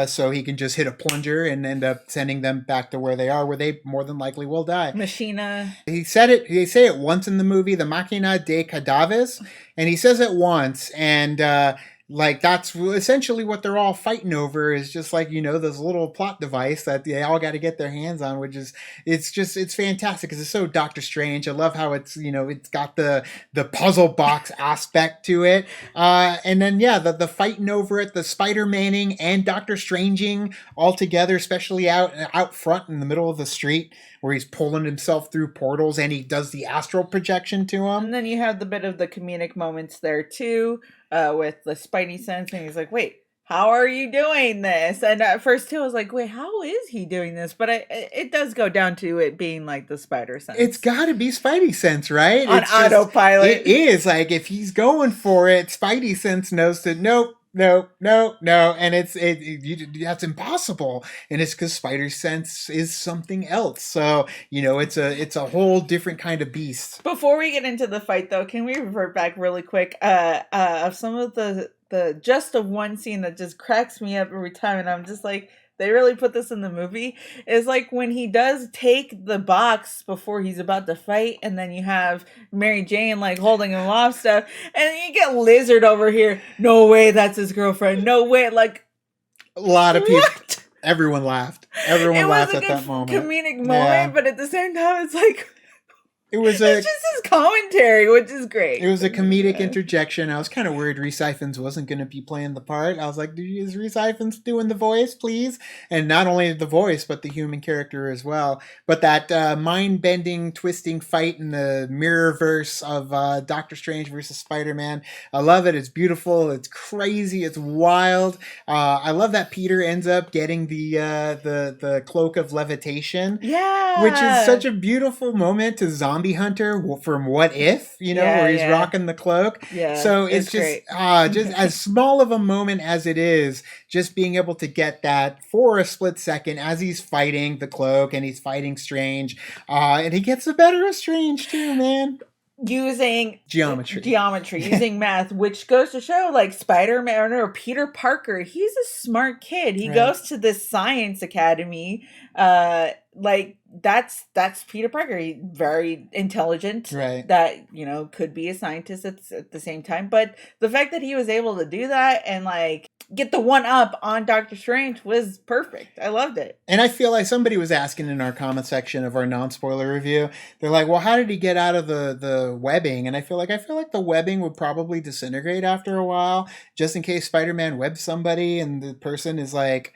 so he can just hit a plunger and end up sending them back to where they are, where they more than likely will die. Machina. They say it once in the movie, the Machina de Cadaves, and he says it once, and that's essentially what they're all fighting over, is just this little plot device that they all got to get their hands on, which is, it's fantastic because it's so Doctor Strange. I love how it's, it's got the puzzle box aspect to it. And then, the fighting over it, the Spider-Maning and Doctor Stranging all together, especially out front in the middle of the street where he's pulling himself through portals and he does the astral projection to him. And then you have the bit of the comedic moments there too, with the Spidey sense, and he's like, wait, how are you doing this? And at first too, I was like, wait, how is he doing this? But it does go down to it being like the spider sense. It's got to be Spidey sense, right? On autopilot. It is. Like, if he's going for it, Spidey sense knows to, nope. No, and that's impossible, and it's because Spider Sense is something else. So it's a whole different kind of beast. Before we get into the fight, though, can we revert back really quick of some of the just of one scene that just cracks me up every time, and I'm just like, they really put this in the movie, is like when he does take the box before he's about to fight, and then you have Mary Jane like holding him off stuff, and then you get Lizard over here. No way, that's his girlfriend. No way, like a lot of people. Everyone laughed. Everyone laughed at that moment. Comedic moment, but at the same time, it's like. It's just his commentary, which is great. It was a comedic interjection. I was kind of worried Reese Ifans wasn't going to be playing the part. I was like, is Reese Ifans doing the voice, please? And not only the voice, but the human character as well. But that mind-bending, twisting fight in the mirror-verse of Doctor Strange versus Spider-Man, I love it. It's beautiful. It's crazy. It's wild. I love that Peter ends up getting the cloak of levitation. Yeah. Which is such a beautiful moment to Zombie Hunter from What If, where he's rocking the cloak. Yeah, so it's just as small of a moment as it is, just being able to get that for a split second as he's fighting the cloak and he's fighting Strange. And he gets the better of Strange too, man. Using geometry, using math, which goes to show, like, Spider-Man or Peter Parker, he's a smart kid. He goes to this science academy. Like, that's Peter Parker. He's very intelligent. Right. That, could be a scientist at the same time. But the fact that he was able to do that and, like, get the one up on Doctor Strange was perfect. I loved it. And I feel like somebody was asking in our comment section of our non-spoiler review, they're like, well, how did he get out of the webbing? And I feel like the webbing would probably disintegrate after a while, just in case Spider-Man webs somebody and the person is like,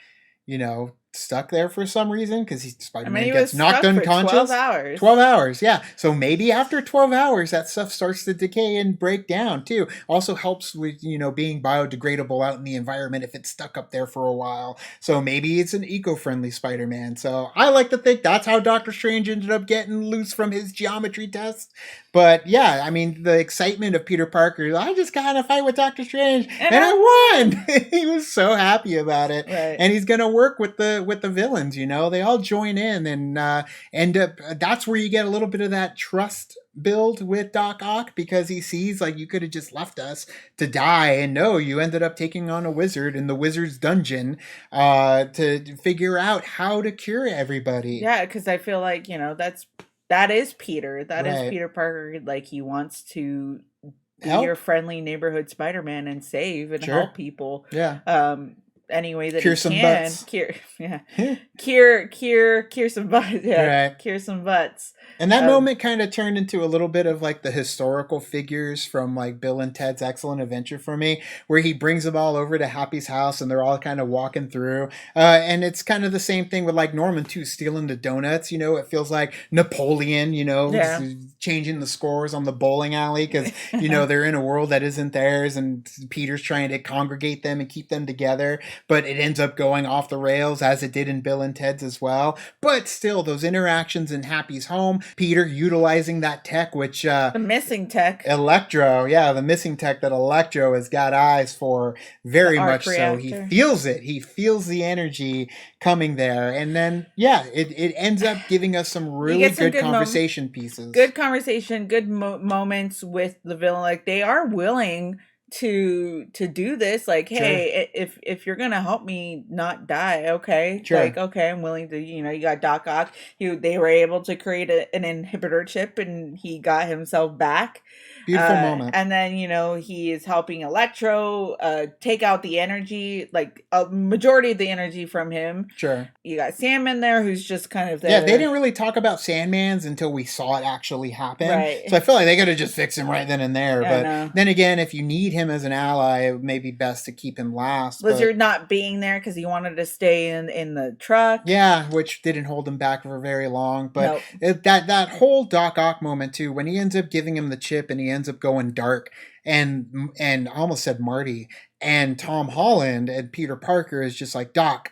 stuck there for some reason because Spider-Man gets knocked unconscious. 12 hours. 12 hours, yeah. So maybe after 12 hours, that stuff starts to decay and break down too. Also helps with, being biodegradable out in the environment if it's stuck up there for a while. So maybe it's an eco-friendly Spider-Man. So I like to think that's how Doctor Strange ended up getting loose from his geometry test. But yeah, I mean, the excitement of Peter Parker, I just got in a fight with Doctor Strange and I won. He was so happy about it. Right. And he's going to work with the villains, they all join in and end up, that's where you get a little bit of that trust build with Doc Ock, because he sees, like, you could have just left us to die, and no, you ended up taking on a wizard in the wizard's dungeon to figure out how to cure everybody. Yeah, because I feel like, that is Peter. That is Right. Peter Parker. Like, he wants to be Help. your friendly neighborhood Spider-Man and save and Sure. help people. Yeah. Any way that Cure he some can. butts. Cure some butts. Yeah. Right. Cure some butts. And that moment kind of turned into a little bit of, like, the historical figures from, like, Bill and Ted's Excellent Adventure for me, where he brings them all over to Happy's house and they're all kind of walking through. And it's kind of the same thing with, like, Norman too, stealing the donuts. It feels like Napoleon, changing the scores on the bowling alley because, they're in a world that isn't theirs, and Peter's trying to congregate them and keep them together. But it ends up going off the rails, as it did in Bill and Ted's as well. But still, those interactions in Happy's home, Peter utilizing that tech, which The missing tech. Electro, the missing tech that Electro has got eyes for very much so. He feels it. He feels the energy coming there. And then, it ends up giving us some really good conversation pieces. Good conversation, good moments with the villain. Like, they are willing to do this, like, hey, if you're gonna help me not die, okay, like, okay, I'm willing to. You got Doc Ock. They were able to create an inhibitor chip, and he got himself back. Beautiful moment. And then he is helping Electro take out the energy, like a majority of the energy from him. Sure. You got Sam in there, who's just kind of there. Yeah, they didn't really talk about Sandman's until we saw it actually happen. Right. So I feel like they could have just fixed him right then and there. But then again, if you need him as an ally, it may be best to keep him last. Lizard not being there because he wanted to stay in the truck. Yeah, which didn't hold him back for very long. But that whole Doc Ock moment too, when he ends up giving him the chip and he ends up going dark, and I almost said Marty, and Tom Holland and Peter Parker is just like, Doc.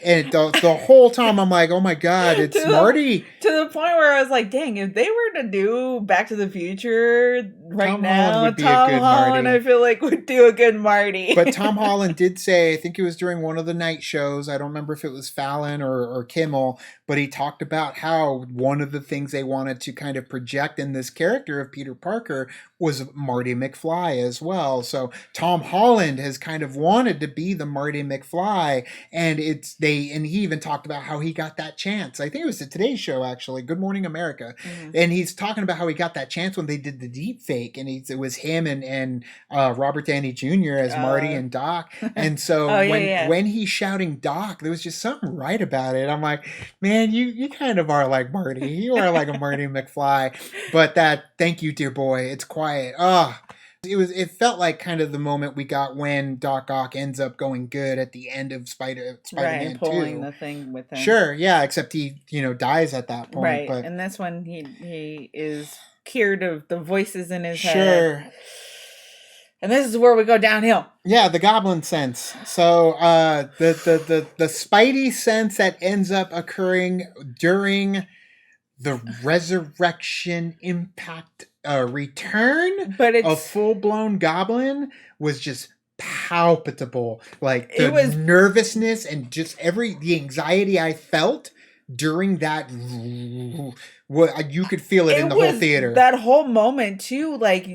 And the whole time I'm like, oh my God, it's Marty. To the point where I was like, dang, if they were to do Back to the Future Tom Holland I feel like would do a good Marty. But Tom Holland did say, I think it was during one of the night shows, I don't remember if it was Fallon or Kimmel, but he talked about how one of the things they wanted to kind of project in this character of Peter Parker was Marty McFly as well. So Tom Holland has kind of wanted to be the Marty McFly, and he even talked about how he got that chance. I think it was the Today Show, actually, Good Morning America. Mm-hmm. And he's talking about how he got that chance when they did the deep fake, and it was him and Robert Downey Jr. as Marty and Doc. And so when he's shouting Doc, there was just something right about it. I'm like, man, you kind of are like Marty. You are like a Marty McFly. But thank you, dear boy. It's quiet. It felt like kind of the moment we got when Doc Ock ends up going good at the end of Spider-Man 2. Pulling the thing with him. Sure, yeah, except he, dies at that point. Right, but, and that's when he is cured of the voices in his head. Sure. And this is where we go downhill. Yeah, the Goblin sense. So the Spidey sense that ends up occurring during the Resurrection Impact return of full-blown Goblin was just palpable. Like the nervousness and just the anxiety I felt during that, you could feel it in the whole theater. That whole moment too, like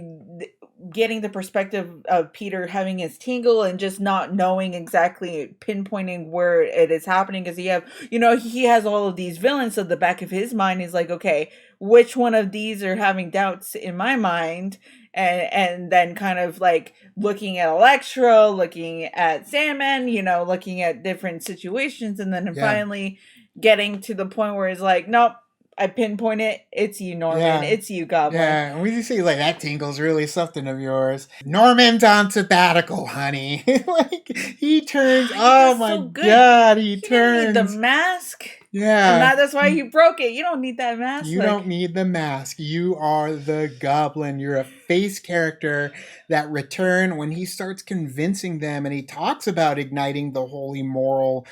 getting the perspective of Peter having his tingle and just not knowing exactly pinpointing where it is happening, because he has all of these villains, so the back of his mind is like, okay, which one of these are having doubts in my mind? And then kind of like looking at Electro, looking at Sandman, looking at different situations, and then finally getting to the point where it's like, nope, I pinpoint it. It's you, Norman. Yeah. It's you, Goblin. Yeah, and we just see like that tingle's really something of yours. Norman's on sabbatical, honey. Like he turns. Oh my God, he turns. Need the mask. Yeah, and that's why you broke it. You don't need that mask. You don't need the mask. You are the Goblin. You're a face character that return when he starts convincing them, and he talks about igniting the holy moral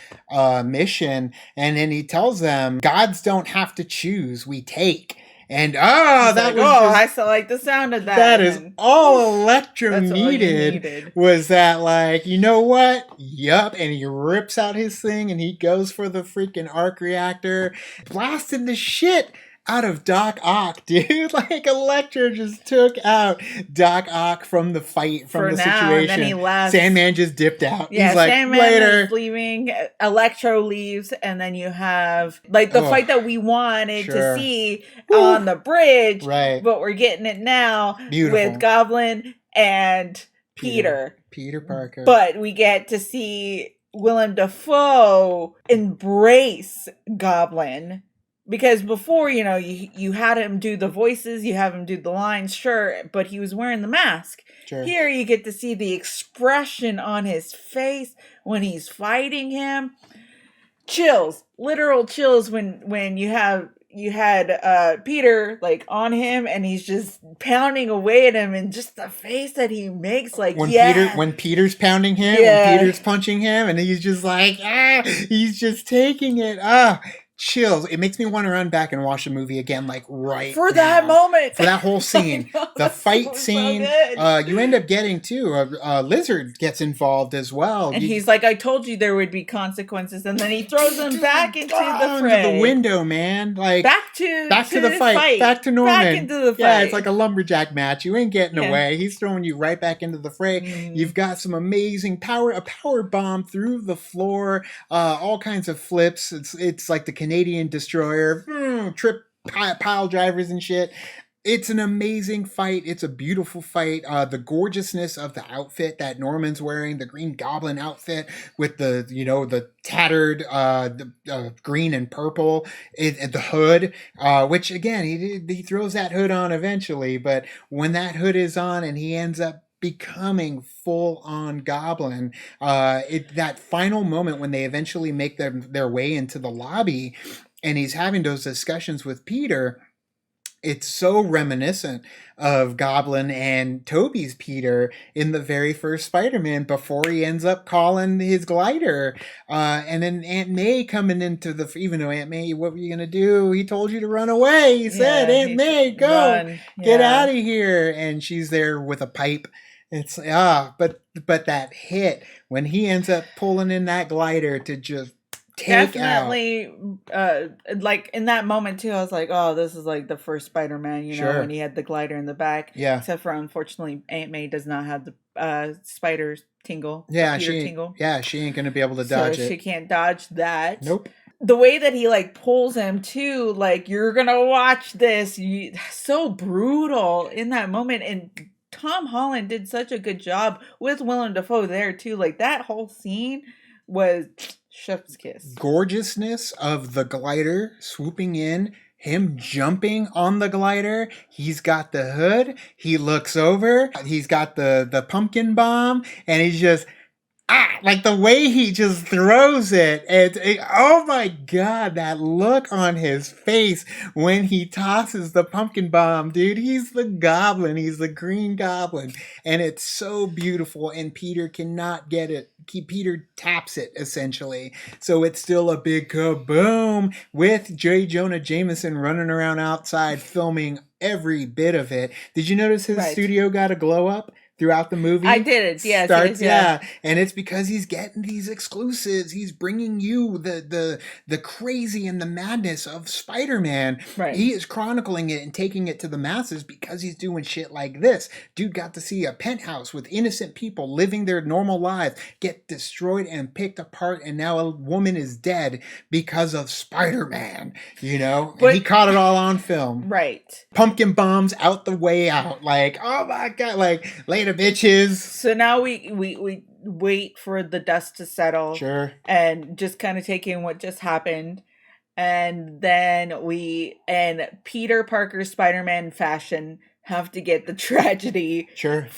mission, and then he tells them, gods don't have to choose, we take. And I still like the sound of that. That is all Electro needed. Was that like, you know what? Yup. And he rips out his thing and he goes for the freaking arc reactor, blasting the shit out of Doc Ock, dude. Like Electro just took out Doc Ock from the fight, from the situation. And then he left. Sandman just dipped out. Yeah, he's like, Sandman later. Is leaving. Electro leaves, and then you have like the fight that we wanted to see on the bridge. Right. But we're getting it now with Goblin and Peter Parker. But we get to see Willem Dafoe embrace Goblin. Because before, you had him do the voices, you have him do the lines, sure, but he was wearing the mask. Sure. Here you get to see the expression on his face when he's fighting him. Chills, literal chills when you had Peter like on him and he's just pounding away at him, and just the face that he makes, like when Peter's pounding him, when Peter's punching him, and he's just like he's just taking it. Chills. It makes me want to run back and watch the movie again, like for that moment, for that whole scene, the fight scene. You end up getting too. Lizard gets involved as well, and he's like, "I told you there would be consequences," and then he throws him back into the fray, into the window, man. Like back to the fight, back to Norman. Back into the fight. Yeah, it's like a lumberjack match. You ain't getting away. He's throwing you right back into the fray. You've got some amazing power, a power bomb through the floor, all kinds of flips. It's like the Canadian destroyer, trip pile drivers and shit. It's an amazing fight. It's a beautiful fight. The gorgeousness of the outfit that Norman's wearing, the Green Goblin outfit with the tattered green and purple, the hood, which again, he throws that hood on eventually, but when that hood is on and he ends up becoming full on Goblin, that final moment when they eventually make their way into the lobby and he's having those discussions with Peter, it's so reminiscent of Goblin and Toby's Peter in the very first Spider-Man before he ends up calling his glider. And then Aunt May coming into even though Aunt May, what were you going to do? He told you to run away. He said, Aunt May, go, get out of here. And she's there with a pipe. It's but that hit when he ends up pulling in that glider to just definitely like in that moment too, I was like, oh, this is like the first Spider-Man, know, when he had the glider in the back. Yeah. Except for unfortunately Aunt May does not have the spider tingle. Yeah, she ain't gonna be able to dodge it. She can't dodge that. Nope. The way that he like pulls him too, like, you're gonna watch this. So brutal in that moment. And Tom Holland did such a good job with Willem Dafoe there too. Like, that whole scene was chef's kiss. Gorgeousness of the glider swooping in, him jumping on the glider. He's got the hood. He looks over. He's got the pumpkin bomb, and he's just like the way he just throws it. Oh my God, that look on his face when he tosses the pumpkin bomb, dude. He's the Goblin. He's the Green Goblin, and it's so beautiful. And Peter cannot get it. Peter taps it essentially, so it's still a big kaboom with J. Jonah Jameson running around outside filming every bit of it. Did you notice his studio got a glow up throughout the movie? I did. Yes, yeah. And it's because he's getting these exclusives. He's bringing you the crazy and the madness of Spider-Man. Right. He is chronicling it and taking it to the masses because he's doing shit like this. Dude got to see a penthouse with innocent people living their normal lives get destroyed and picked apart, and now a woman is dead because of Spider-Man, But, and he caught it all on film. Right. Pumpkin bombs out the way out. Like, oh my God, like, later, bitches. So now we wait for the dust to settle. Sure. And just kind of take in what just happened. And then Peter Parker Spider-Man fashion have to get the tragedy. Sure.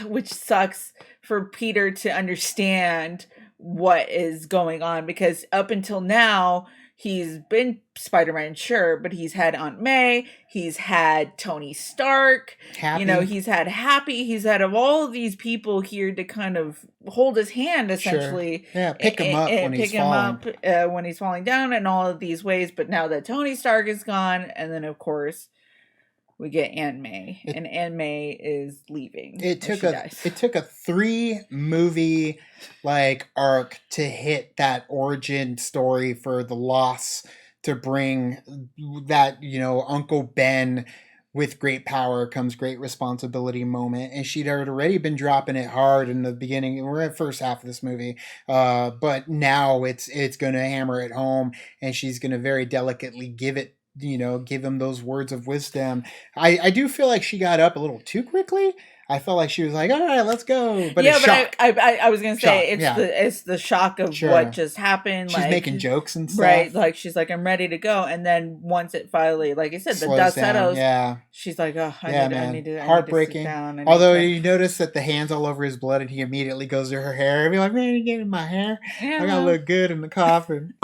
Which sucks for Peter to understand what is going on, because up until now he's been Spider-Man, sure, but he's had Aunt May, he's had Tony Stark, Happy. He's had Happy, he's had of all of these people here to kind of hold his hand, essentially. Sure. Yeah, pick him up when he's falling. When he's falling down in all of these ways. But now that Tony Stark is gone, and then of course we get Aunt May, and Aunt May is leaving. It took a 3-movie arc to hit that origin story for the loss, to bring that, Uncle Ben, with great power comes great responsibility moment. And she'd already been dropping it hard in the beginning. We're at the first half of this movie. But now it's going to hammer it home, and she's going to very delicately give him those words of wisdom. I do feel like she got up a little too quickly. I felt like she was like, all right, let's go. But yeah, it's shock. I was going to say, it's the shock of what just happened. She's making jokes and stuff. Right. Like, she's like, I'm ready to go. And then once it finally, like I said, the dust settles. Yeah. She's like, oh, I need to heartbreaking. sit down. Although you notice that the hand's all over his blood, and he immediately goes to her hair and be like, man, you getting my hair? I gotta look good in the coffin.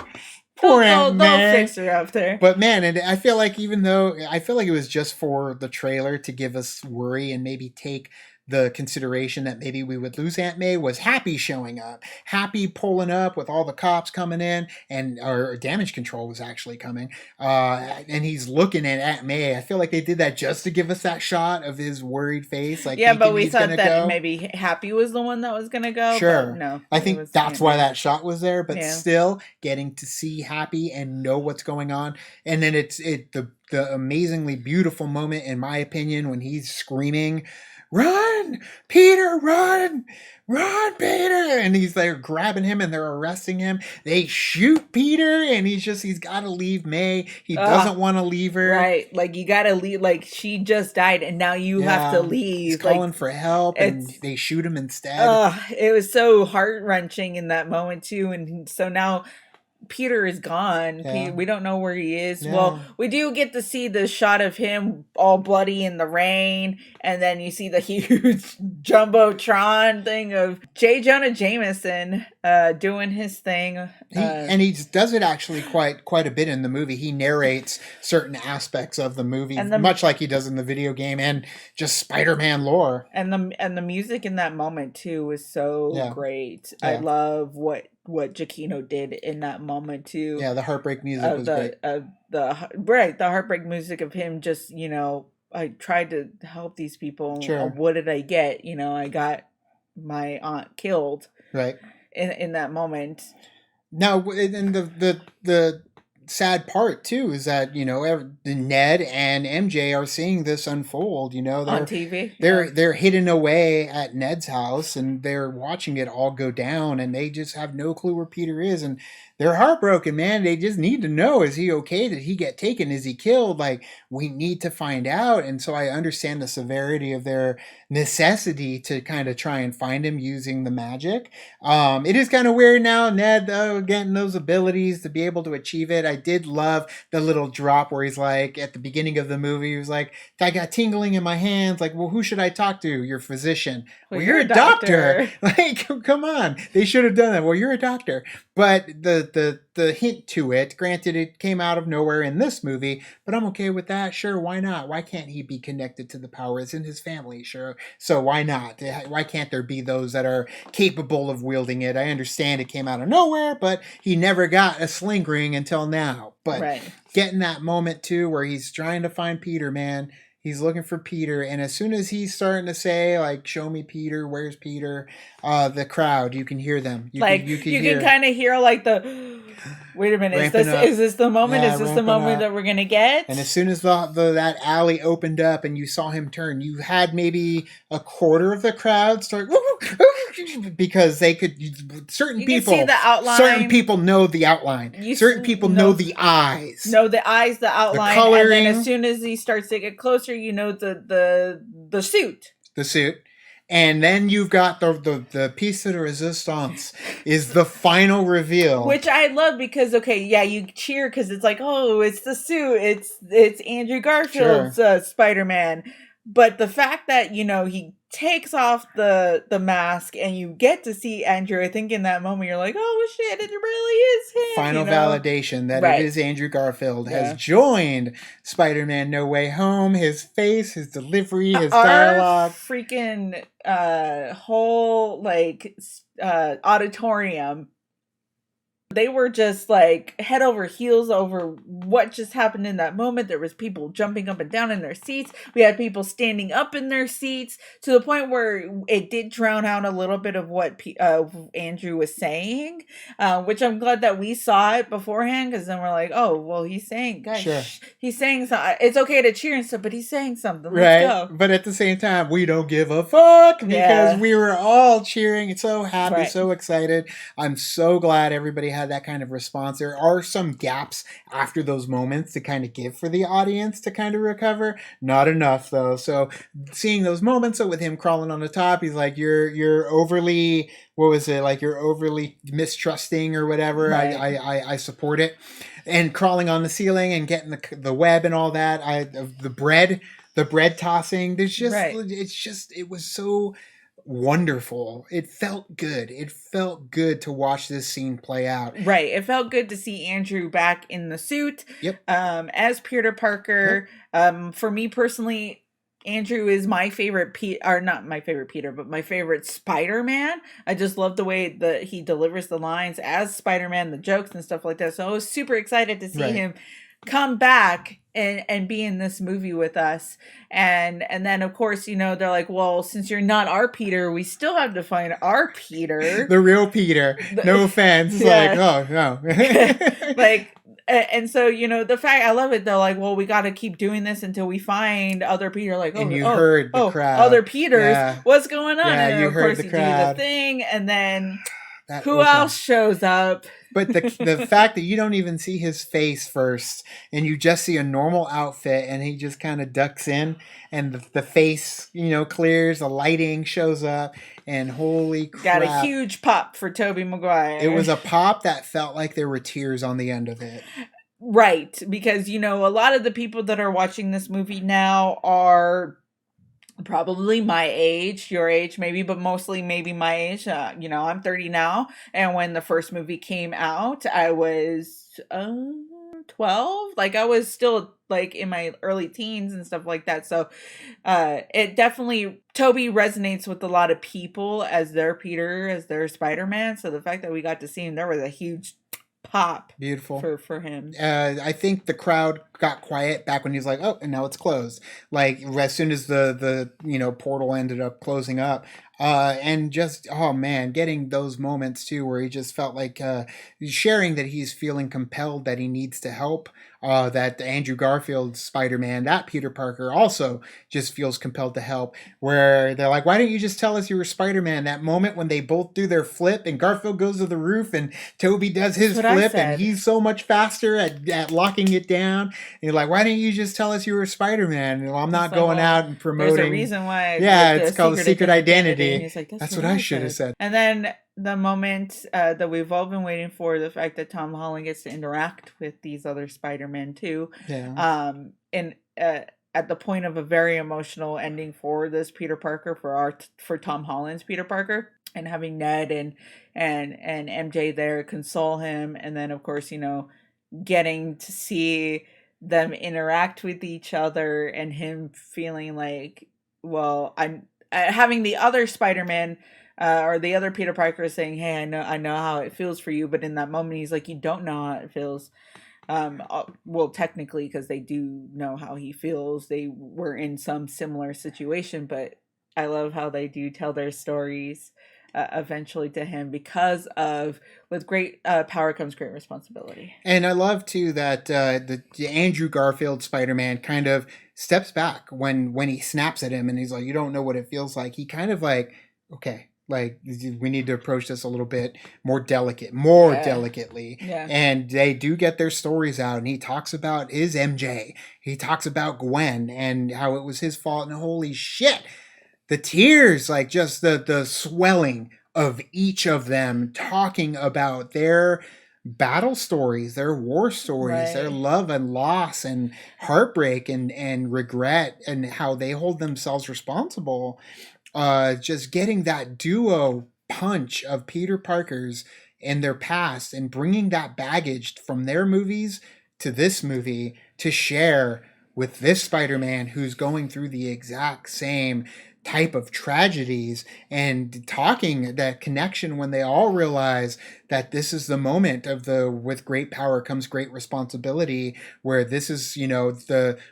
Poor Aunt May. They'll fix her up there. But man, and I feel like it was just for the trailer to give us worry and maybe take the consideration that maybe we would lose Aunt May, was Happy showing up. Happy pulling up with all the cops coming in, and or damage control was actually coming. And he's looking at Aunt May. I feel like they did that just to give us that shot of his worried face. Like, yeah, but we thought that maybe Happy was the one that was going to go. Sure. But no. I think that's why that shot was there, but still getting to see Happy and know what's going on. And then the amazingly beautiful moment, in my opinion, when he's screaming run, Peter, run. Run, Peter! And he's like grabbing him and they're arresting him. They shoot Peter and he's got to leave May. He doesn't want to leave her. Right. Like, you got to leave. Like, she just died and now you have to leave. He's calling for help and they shoot him instead. It was so heart-wrenching in that moment, too. And so now Peter is gone. Yeah. We don't know where he is. Yeah. Well, we do get to see the shot of him all bloody in the rain, and then you see the huge jumbotron thing of J. Jonah Jameson doing his thing. He does it actually quite a bit in the movie. He narrates certain aspects of the movie, much like he does in the video game and just Spider-Man lore. And the music in that moment too was so great. Yeah. I love what Giacchino did in that moment too. Yeah, the heartbreak music was great. The heartbreak music of him just, I tried to help these people. Sure. What did I get? I got my aunt killed. Right. In that moment. Now, and the sad part too is that Ned and MJ are seeing this unfold. They're on TV. They're hidden away at Ned's house and they're watching it all go down, and they just have no clue where Peter is, and they're heartbroken, man. They just need to know, is he okay? Did he get taken? Is he killed? Like, we need to find out. And so I understand the severity of their necessity to kind of try and find him using the magic. It is kind of weird now, Ned, though, getting those abilities to be able to achieve it. I did love the little drop where he's like, at the beginning of the movie, he was like, I got tingling in my hands. Like, well, who should I talk to? Your physician. Well, you're a doctor. Like, come on. They should have done that. Well, you're a doctor. But the hint to it, granted, it came out of nowhere in this movie, but I'm okay with that. Sure, why not? Why can't he be connected to the power? It's in his family, sure. So why not? Why can't there be those that are capable of wielding it? I understand it came out of nowhere, but he never got a sling ring until now. But getting that moment too where he's trying to find Peter, man. He's looking for Peter, and as soon as he's starting to say, like, show me Peter, where's Peter, the crowd, you can hear them. You can kind of hear, like, the, wait a minute, is this the moment? Yeah, is this the moment that we're going to get? And as soon as that alley opened up and you saw him turn, you had maybe a quarter of the crowd start, because they could, certain people see the outline. Certain people know the outline. Certain people know the eyes. Know the eyes, the outline. The coloring. And then as soon as he starts to get closer, the suit. The suit. And then you've got the piece de resistance is the final reveal. Which I love because, you cheer because it's like, oh, it's the suit. It's Andrew Garfield's Spider-Man. But the fact that, he takes off the mask and you get to see Andrew, I think in that moment you're like, oh shit, it really is him. Final validation that it is Andrew Garfield has joined Spider-Man No Way Home. His face, his delivery, his dialogue. Freaking whole auditorium. They were just like head over heels over what just happened in that moment. There was people jumping up and down in their seats. We had people standing up in their seats to the point where it did drown out a little bit of what Andrew was saying, which I'm glad that we saw it beforehand, because then we're like, oh, well, he's saying, guys, he's saying something. It's okay to cheer and stuff, but he's saying something. Let's go. But at the same time, we don't give a fuck because we were all cheering and so happy, so excited. I'm so glad everybody had that kind of response. There are some gaps after those moments to kind of give for the audience to kind of recover. Not enough though. So seeing those moments, so with him crawling on the top, he's like, you're overly, what was it? Like, you're overly mistrusting or whatever. Right. I support it. And crawling on the ceiling and getting the web and all that. The bread tossing. There's just, it was so wonderful. It felt good. It felt good to watch this scene play out. Right. It felt good to see Andrew back in the suit. Yep. As Peter Parker. Yep. For me personally, Andrew is my favorite not my favorite Peter, but my favorite Spider-Man. I just love the way that he delivers the lines as Spider-Man, the jokes and stuff like that. So I was super excited to see him come back and be in this movie with us. And then of course, they're like, well, since you're not our Peter, we still have to find our Peter. The real Peter. No offense. Like, oh no. Like, And so, the fact, I love it though, like, well, we got to keep doing this until we find other Peter, like, and you heard the crowd. Other Peters, what's going on? Yeah, and then, you of heard course, the you crowd. do the thing, and then That who else shows up? But the fact that you don't even see his face first, and you just see a normal outfit, and he just kind of ducks in, and the face, clears, the lighting shows up, and holy crap. Got a huge pop for Tobey Maguire. It was a pop that felt like there were tears on the end of it. Right, because, a lot of the people that are watching this movie now are probably my age, your age maybe, but mostly maybe my age. I'm 30 now, and when the first movie came out, I was 12. Like, I was still like in my early teens and stuff like that. So it definitely, Toby resonates with a lot of people as their Peter, as their Spider-Man. So the fact that we got to see him, there was a huge pop. Beautiful for him. I think the crowd got quiet back when he was like, oh, and now it's closed. Like, as soon as the portal ended up closing up, and just, oh man, getting those moments too where he just felt like sharing that he's feeling compelled, that he needs to help, that Andrew Garfield's Spider-Man, that Peter Parker, also just feels compelled to help, where they're like, why don't you just tell us you were Spider-Man? That moment when they both do their flip and Garfield goes to the roof and Toby does his flip, and he's so much faster at locking it down. And you're like, why didn't you just tell us you were Spider-Man? Well, I'm not going out and promoting. There's a reason why. Yeah, it's called a secret identity. And he's like, that's what I should have said. And then the moment that we've all been waiting for, the fact that Tom Holland gets to interact with these other Spider-Men too. Yeah. And at the point of a very emotional ending for this Peter Parker, for Tom Holland's Peter Parker, and having Ned and MJ there console him, and then of course getting to see them interact with each other, and him feeling like, well, I'm having the other Spider-Man or the other Peter Parker saying, hey, I know how it feels for you, but in that moment he's like, you don't know how it feels. Well, technically, because they do know how he feels. They were in some similar situation, but I love how they do tell their stories eventually to him, because of, with great power comes great responsibility. And I love too that the Andrew Garfield Spider-Man kind of steps back when he snaps at him, and he's like, you don't know what it feels like. He kind of like, okay, like, we need to approach this a little bit more delicately. Yeah. And they do get their stories out, and he talks about his MJ. He talks about Gwen and how it was his fault, and holy shit, the tears, like just the swelling of each of them talking about their battle stories, their war stories, their love and loss and heartbreak and regret, and how they hold themselves responsible. Just getting that duo punch of Peter Parkers in their past, and bringing that baggage from their movies to this movie to share with this Spider-Man who's going through the exact same type of tragedies, and talking that connection when they all realize that this is the moment of with great power comes great responsibility, where this is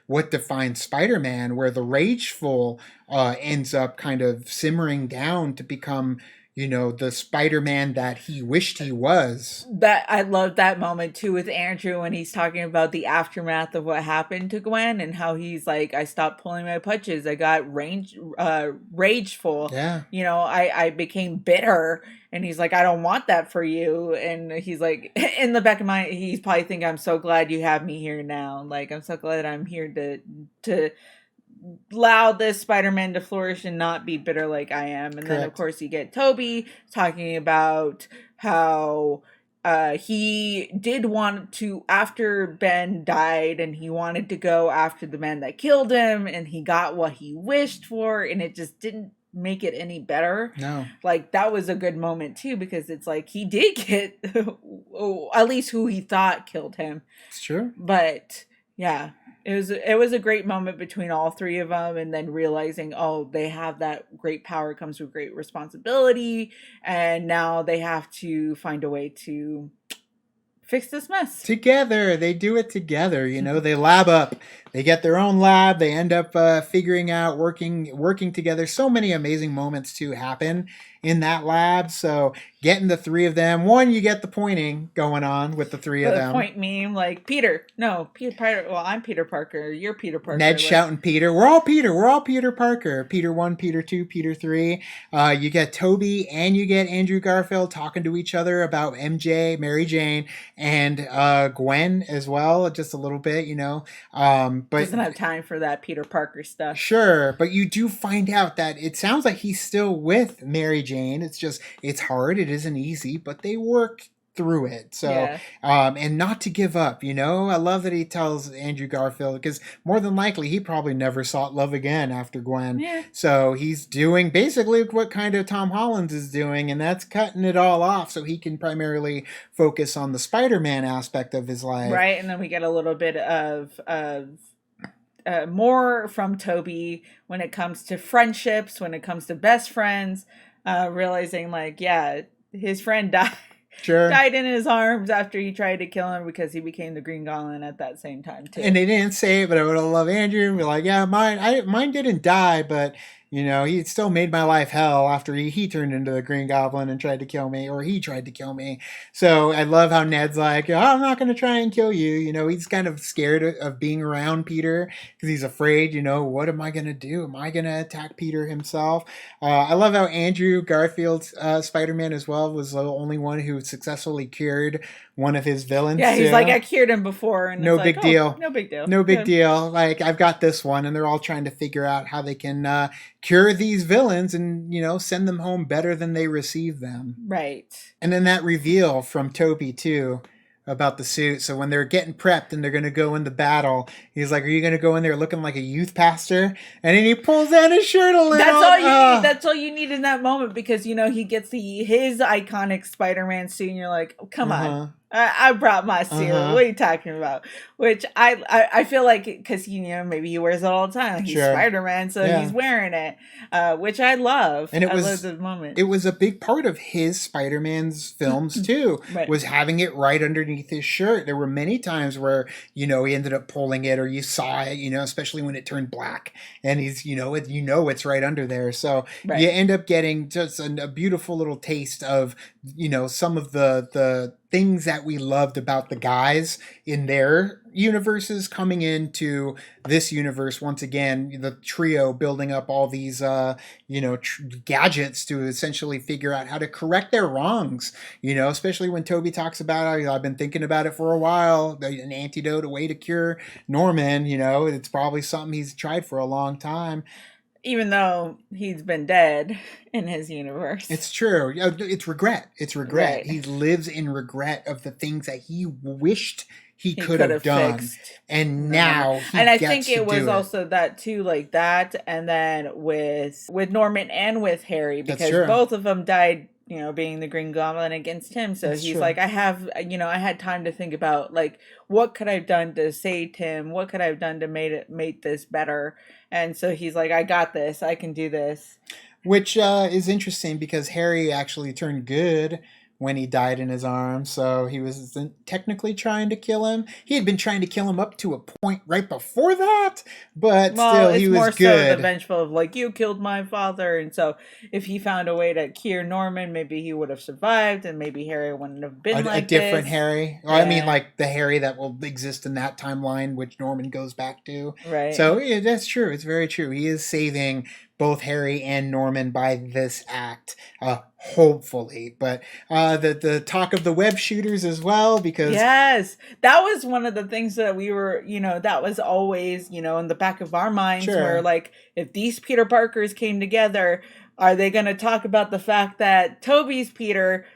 what defines Spider-Man, where the rageful ends up kind of simmering down to become the Spider-Man that he wished he was. That I love that moment too with Andrew, when he's talking about the aftermath of what happened to Gwen, and how he's like, I stopped pulling my punches. I got rageful. Yeah. I became bitter. And he's like, I don't want that for you. And he's like, in the back of my, he's probably thinking, I'm so glad you have me here now. Like, I'm so glad I'm here to allow this Spider-Man to flourish and not be bitter like I am. And then of course you get Toby talking about how he did want to, after Ben died, and he wanted to go after the man that killed him, and he got what he wished for, and it just didn't make it any better. No. Like, that was a good moment too, because it's like he did get at least who he thought killed him. It's true. But yeah, it was a great moment between all three of them, and then realizing, oh, they have that great power comes with great responsibility, and now they have to find a way to fix this mess together. They do it together. They lab up. They get their own lab. They end up figuring out, working together. So many amazing moments to happen in that lab. So getting the three of them. One, you get the pointing going on with the three of them. Point meme, like, Peter. No, Peter Parker. Well, I'm Peter Parker. You're Peter Parker. Ned shouting Peter. We're all Peter. We're all Peter Parker. Peter 1, Peter 2, Peter 3. You get Toby and you get Andrew Garfield talking to each other about MJ, Mary Jane, and Gwen as well, just a little bit, you know. But doesn't have time for that Peter Parker stuff. Sure, but you do find out that it sounds like he's still with Mary Jane. It's just, it's hard. It isn't easy, but they work through it. So, yeah. And not to give up, you know. I love that he tells Andrew Garfield, because more than likely he probably never sought love again after Gwen. Yeah. So he's doing basically what kind of Tom Holland is doing, and that's cutting it all off so he can primarily focus on the Spider-Man aspect of his life. Right, and then we get a little bit of more from Toby when it comes to friendships, when it comes to best friends, realizing like, yeah, his friend died. Sure. Died in his arms after he tried to kill him because he became the Green Goblin at that same time too. And they didn't say it, but I would have loved Andrew and be like, yeah, mine didn't die, but you know, he still made my life hell after he turned into the Green Goblin and tried to kill me, or he tried to kill me. So I love how Ned's like, oh, I'm not going to try and kill you. You know, he's kind of scared of being around Peter because he's afraid, you know, what am I going to do? Am I going to attack Peter himself? I love how Andrew Garfield's Spider-Man as well was the only one who successfully cured one of his villains. Yeah, he's like, I cured him before. And no big deal. No big deal. No big deal. Like, I've got this one, and they're all trying to figure out how they can cure these villains and, you know, send them home better than they receive them. Right. And then that reveal from Toby, too, about the suit. So when they're getting prepped and they're going to go into battle, he's like, are you going to go in there looking like a youth pastor? And then he pulls down his shirt a little. That's all you need. That's all you need in that moment because, you know, he gets his iconic Spider-Man suit and you're like, oh, come on. I brought my suit. What are you talking about? Which I feel like because you know maybe he wears it all the time. He's Spider-Man, so he's wearing it, which I love. And I love the moment. It was a big part of his Spider-Man's films too. Right. Was having it right underneath his shirt. There were many times where you he ended up pulling it, or you saw it. Especially when it turned black, and he's it's right under there. So you end up getting just a beautiful little taste of some of the things that we loved about the guys in their universes coming into this universe once again, the trio building up all these gadgets to essentially figure out how to correct their wrongs, especially when Toby talks about I've been thinking about it for a while, an antidote, a way to cure Norman. It's probably something he's tried for a long time. Even though he's been dead in his universe. It's true. It's regret. Right. He lives in regret of the things that he wished he could have done. Fixed. And now he And I gets think it was also that too, like that, and then with Norman and with Harry, because both of them died, being the Green Goblin against him. So he's like, I had time to think about like what could I have done to save him? What could I have done to make this better? And so he's like, I got this. I can do this. Which is interesting because Harry actually turned good when he died in his arms. So he was technically trying to kill him. He had been trying to kill him up to a point right before that, but still he was good. It's more so the vengeful of like, you killed my father. And so if he found a way to cure Norman, maybe he would have survived and maybe Harry wouldn't have been a different Harry. Yeah. I mean, like the Harry that will exist in that timeline, which Norman goes back to. Right. So yeah, that's true. It's very true. He is saving both Harry and Norman by this act, hopefully. But the talk of the web shooters as well, because yes, that was one of the things that we were, that was always, in the back of our minds, where like, if these Peter Parkers came together, are they going to talk about the fact that Toby's Peter,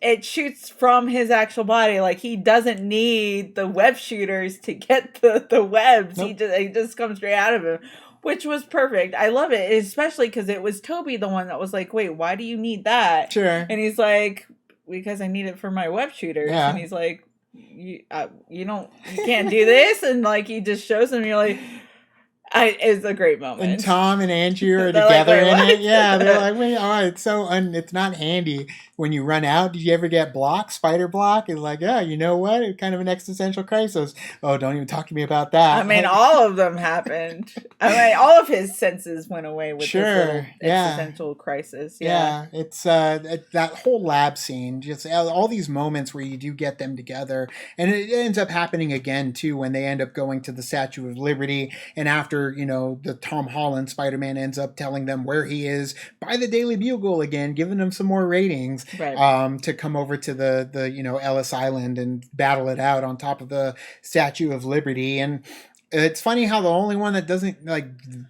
it shoots from his actual body, like he doesn't need the web shooters to get the webs. Nope. He just comes straight out of him. Which was perfect. I love it, especially because it was Toby the one that was like, wait, why do you need that? Sure. And he's like, because I need it for my web shooters. Yeah. And he's like, you can't do this? And like, he just shows him, you're like, It's a great moment. And Tom and Andrew are together in it. Yeah, they're like, wait, it's it's not handy when you run out. Did you ever get blocked? Spider block? It's like, yeah, you know what? It's kind of an existential crisis. Oh, don't even talk to me about that. I mean, all of them happened. I mean, all of his senses went away with this little existential crisis. Yeah, it's that whole lab scene, just all these moments where you do get them together. And it ends up happening again, too, when they end up going to the Statue of Liberty. And after, the Tom Holland Spider-Man ends up telling them where he is by the Daily Bugle again, giving them some more ratings to come over to the Ellis Island and battle it out on top of the Statue of Liberty. And it's funny how the only one that doesn't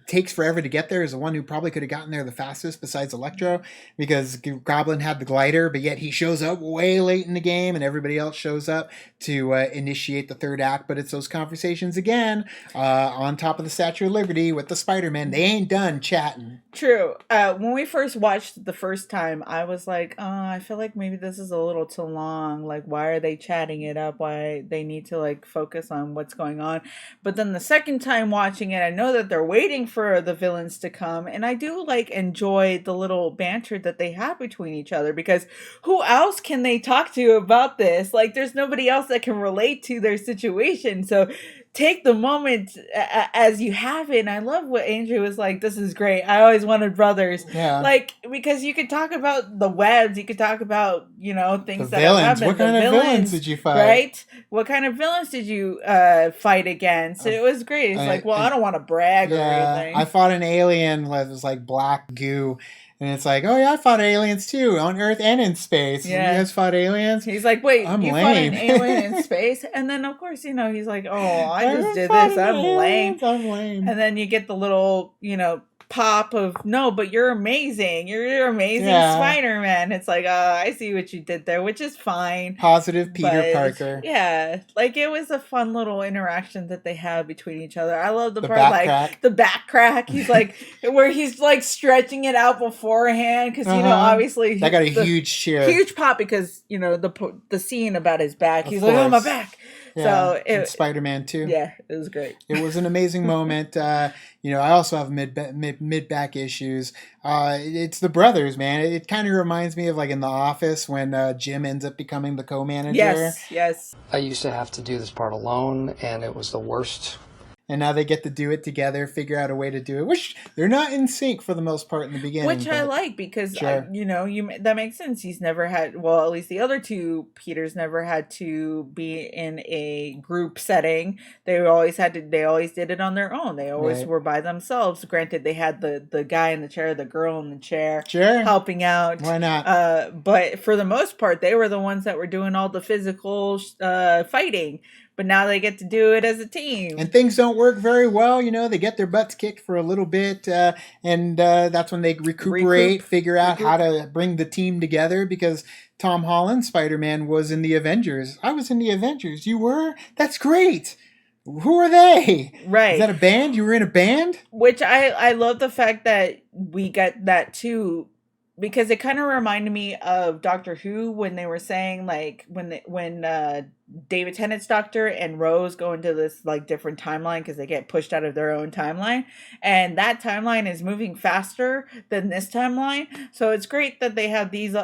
takes forever to get there is the one who probably could have gotten there the fastest besides Electro, because Goblin had the glider, but yet he shows up way late in the game and everybody else shows up to initiate the third act. But it's those conversations again on top of the Statue of Liberty with the Spider-Man. They ain't done chatting. True. When we first watched it the first time, I was like, I feel like maybe this is a little too long. Like, why are they chatting it up? Why they need to focus on what's going on? But then the second time watching it, I know that they're waiting for the villains to come, and I do enjoy the little banter that they have between each other, because who else can they talk to about this? There's nobody else that can relate to their situation. So take the moment as you have it. And I love what Andrew was like, this is great. I always wanted brothers. Yeah. Because you could talk about the webs. You could talk about, things that villains. have happened. What kind of villains did you fight? Right? What kind of villains did you fight against? It was great. It's I don't want to brag or anything. I fought an alien that was black goo. And it's like, oh yeah, I fought aliens too, on Earth and in space. Yeah. You guys fought aliens? He's like, wait, I'm you lame. fought an alien in space? And then, of course, he's like, oh, I just did this. I'm lame. I'm lame. And then you get the little, pop of, no, but you're amazing. You're amazing Spider-Man. It's like, I see what you did there, which is fine. Positive Peter Parker. Yeah. It was a fun little interaction that they had between each other. I love the part, the back crack. He's where he's stretching it out beforehand. Because, obviously. That got a huge cheer. Huge pop because, the scene about his back. He's like, oh, my back. Yeah, so Spider-Man 2. Yeah, it was great. It was an amazing moment. I also have mid-back issues. It's the brothers, man. It kind of reminds me of in The Office when Jim ends up becoming the co-manager. Yes. I used to have to do this part alone, and it was the worst. And now they get to do it together, figure out a way to do it, which they're not in sync for the most part in the beginning. Which I like because, that makes sense. He's never had, at least the other two Peters never had to be in a group setting. They always did it on their own. They always were by themselves. Granted, they had the guy in the chair, the girl in the chair, helping out. Why not? But for the most part, they were the ones that were doing all the physical fighting. But now they get to do it as a team. And things don't work very well. They get their butts kicked for a little bit. And that's when they recuperate, figure out how to bring the team together. Because Tom Holland, Spider-Man, was in the Avengers. I was in the Avengers. You were? That's great. Who are they? Right. Is that a band? You were in a band? Which I love the fact that we got that too. Because it kind of reminded me of Doctor Who when they were saying when David Tennant's Doctor and Rose go into this different timeline because they get pushed out of their own timeline, and that timeline is moving faster than this timeline. So it's great that they have these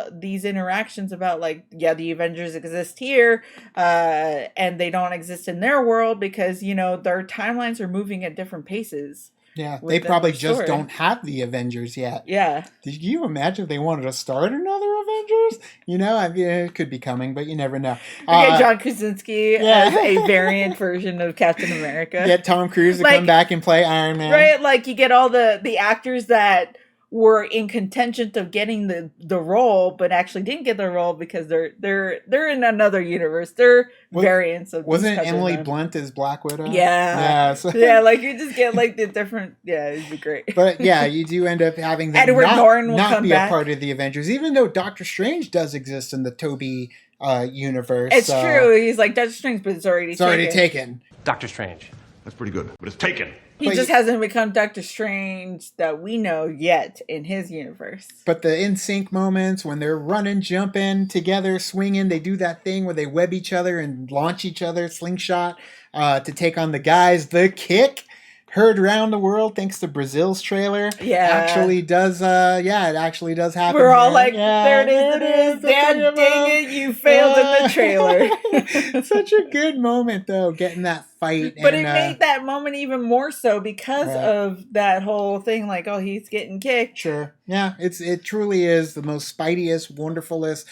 interactions about the Avengers exist here, and they don't exist in their world because their timelines are moving at different paces. Yeah, they probably just don't have the Avengers yet. Yeah. Did you imagine if they wanted to start another Avengers? It could be coming, but you never know. Get John Krasinski as a variant version of Captain America. Get Tom Cruise to come back and play Iron Man. Right, you get all the actors that were in contention of getting the role, but actually didn't get the role because they're in another universe. They're variants of. Wasn't Emily Blunt as Black Widow? Yeah, yeah. You just get the different. Yeah, it'd be great. But yeah, you do end up having them Edward Norton will not come be back. A part of the Avengers, even though Doctor Strange does exist in the Tobey universe. It's true. He's Doctor Strange, but it's already taken. Doctor Strange. That's pretty good, but it's taken. He just hasn't become Doctor Strange that we know yet in his universe. But the in-sync moments when they're running, jumping together, swinging, they do that thing where they web each other and launch each other, slingshot, to take on the guys. The kick heard around the world thanks to Brazil's trailer. Yeah. Actually does, it actually does happen. We're all here. like, yeah, there it is. Dad, dang it, you failed in the trailer. Such a good moment, though, getting that fight. But it made that moment even more so because of that whole thing, like, oh, he's getting kicked. Sure. Yeah, it truly is the most Spideyest, wonderfulest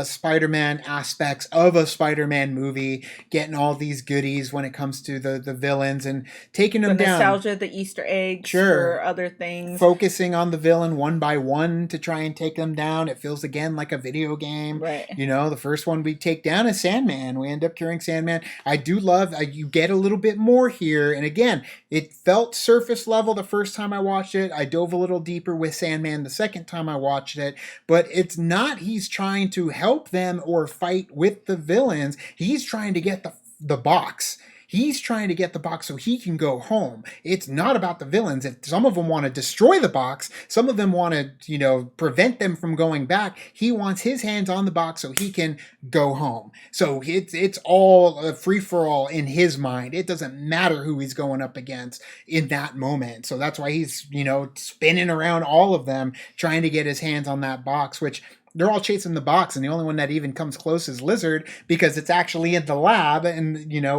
Spider-Man aspects of a Spider-Man movie, getting all these goodies when it comes to the villains and taking them down. The nostalgia, the Easter eggs for other things. Focusing on the villain one by one to try and take them down. It feels, again, like a video game. Right. You know, the first one we take down is Sandman. We end up curing Sandman. I do love, you get a little bit more here. And again, it felt surface level the first time I watched it. I dove a little deeper with Sandman the second time I watched it. But it's not he's trying to help them or fight with the villains. He's trying to get the box. He's trying to get the box so he can go home. It's not about the villains. If some of them want to destroy the box, some of them want to, prevent them from going back. He wants his hands on the box so he can go home. So it's all a free-for-all in his mind. It doesn't matter who he's going up against in that moment. So that's why he's, spinning around all of them, trying to get his hands on that box, which they're all chasing the box, and the only one that even comes close is Lizard, because it's actually in the lab, and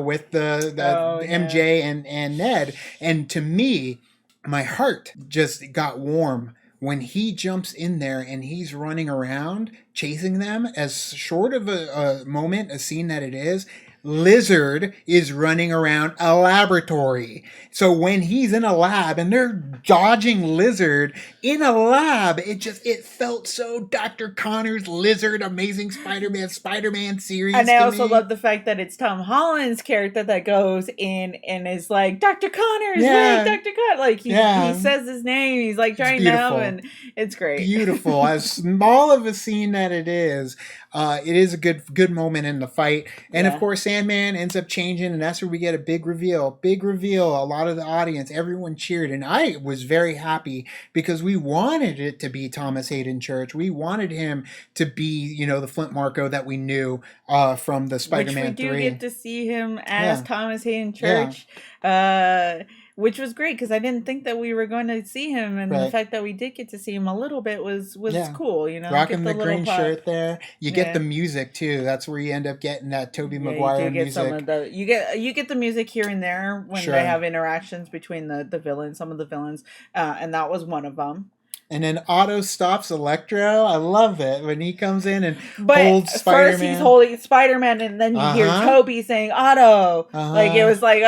with the MJ and Ned. And to me, my heart just got warm when he jumps in there and he's running around chasing them. As short of a scene that it is, Lizard is running around a laboratory. So when he's in a lab and they're dodging Lizard in a lab, it felt so Dr. Connors, Lizard, Amazing Spider-Man series. And I also love the fact that it's Tom Holland's character that goes in and is like, Dr. Connors, wait, Dr. Connors. Like, he says his name. He's like trying to help, and it's great. Beautiful. As small of a scene that it is a good moment in the fight. And of course, Sandman ends up changing, and that's where we get a big reveal. A lot of the audience, everyone cheered, and I was very happy because we wanted it to be Thomas Hayden Church. We wanted him to be, the Flint Marko that we knew from the Spider-Man 3. Which we do get to see him as Thomas Hayden Church. Which was great because I didn't think that we were going to see him, and the fact that we did get to see him a little bit was cool. Rocking the green shirt there. You get the music too. That's where you end up getting that Tobey Maguire music. You get the music here and there when they have interactions between the villains, some of the villains, and that was one of them. And then Otto stops Electro. I love it when he comes in and holds Spider-Man. First he's holding Spider-Man, and then you hear Tobey saying Otto. Like, it was like,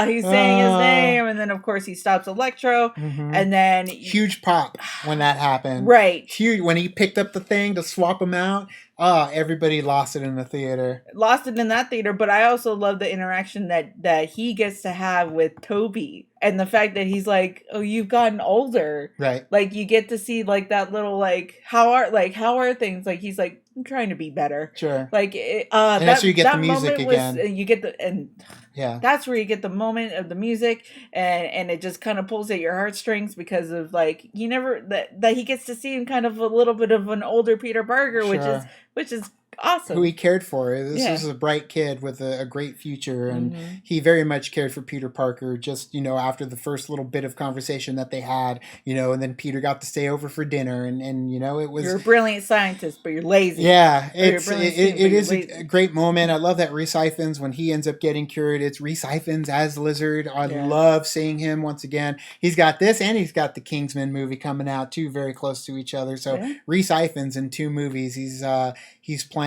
he's saying his name. And then, of course, he stops Electro. And then... Huge pop when that happened. Right. Huge. When he picked up the thing to swap him out. Everybody lost it in the theater. Lost it in that theater, but I also love the interaction that he gets to have with Tobey. And the fact that he's like, oh, you've gotten older. Right. Like, you get to see, like, that little, like, how are things? Like, he's like, I'm trying to be better. Sure. Like, and that's where you get the music again. That's where you get the moment of the music, and it just kind of pulls at your heartstrings because of, like, you never, that he gets to see him kind of a little bit of an older Peter Parker, which is awesome. Who he cared for. This was a bright kid with a great future, and he very much cared for Peter Parker. Just after the first little bit of conversation that they had, and then Peter got to stay over for dinner, and it was, you're a brilliant scientist, but you're lazy. Yeah, it is a great moment. I love that Rhys Ifans, when he ends up getting cured, it's Rhys Ifans as Lizard. I love seeing him once again. He's got this, and he's got the Kingsman movie coming out too, very close to each other. So Rhys Ifans in 2 movies. He's playing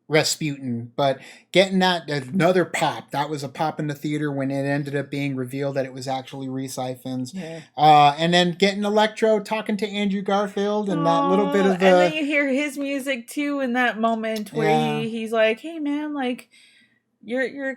Rasputin, but getting that another pop. That was a pop in the theater when it ended up being revealed that it was actually Rhys Ifans. And then getting Electro talking to Andrew Garfield, and that little bit of and then you hear his music too in that moment where he's like, hey man, like, You're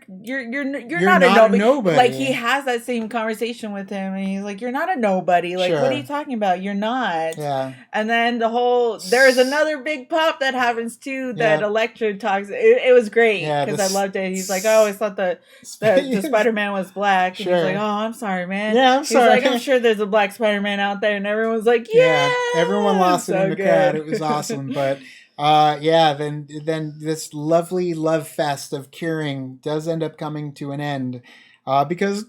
not a nobody. Like, he has that same conversation with him, and he's like, "You're not a nobody. Like, what are you talking about? You're not." Yeah. And then there's another big pop that happens too. That Electro talks. It was great because I loved it. He's like, "Oh, I thought the Spider-Man was black." And he's like, "Oh, I'm sorry, man." Yeah, I'm sorry. He's like, "I'm sure there's a black Spider-Man out there," and everyone's like, "Yeah." Everyone lost it in the crowd. It was awesome, but. Then this lovely love fest of curing does end up coming to an end because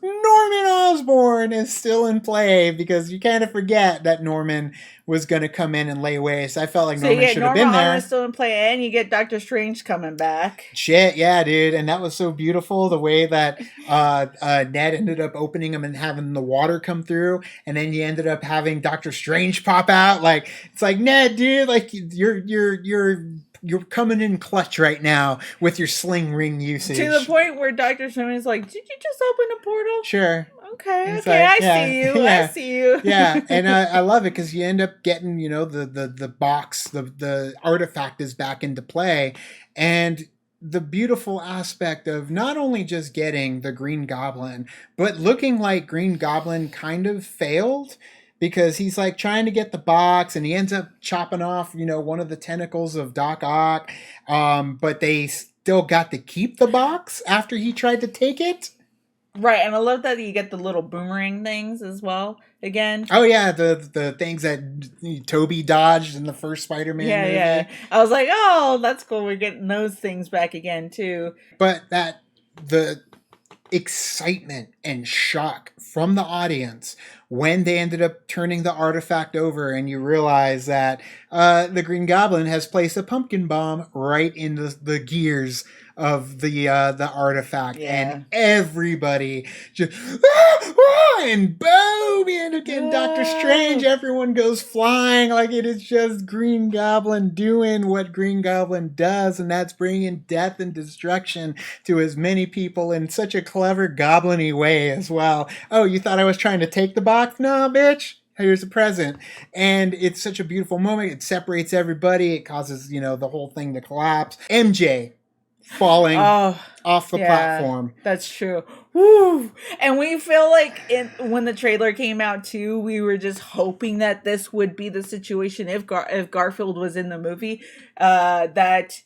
Norman Osborn is still in play, because you kind of forget that Norman was going to come in and lay waste. I felt like Norman should have been there. Norman still in play, and you get Doctor Strange coming back. Shit, yeah, dude. And that was so beautiful, the way that Ned ended up opening them and having the water come through, and then you ended up having Doctor Strange pop out. Like, it's like, Ned, dude, like you're coming in clutch right now with your sling ring usage. To the point where Doctor Strange is like, did you just open a portal? Sure. Okay, It's okay, like, I see you. yeah. I see you. Yeah, and I love it, because you end up getting, the box, the artifact is back into play, and the beautiful aspect of not only just getting the Green Goblin, but looking like Green Goblin kind of failed, because he's like trying to get the box, and he ends up chopping off, one of the tentacles of Doc Ock, but they still got to keep the box after he tried to take it. Right, and I love that you get the little boomerang things as well again. Oh yeah, the things that Toby dodged in the first Spider-Man movie. Yeah. I was like, oh, that's cool. We're getting those things back again too. But the excitement and shock from the audience when they ended up turning the artifact over, and you realize that the Green Goblin has placed a pumpkin bomb right in the gears of the artifact, and everybody just and boom, we end up getting Doctor Strange. Everyone goes flying, like it is just Green Goblin doing what Green Goblin does, and that's bringing death and destruction to as many people in such a clever goblin-y way as well. Oh, you thought I was trying to take the box? No, bitch. Here's a present. And it's such a beautiful moment. It separates everybody. It causes, the whole thing to collapse. MJ falling off the platform. That's true. Woo! And we feel like when the trailer came out too, we were just hoping that this would be the situation if Garfield was in the movie, that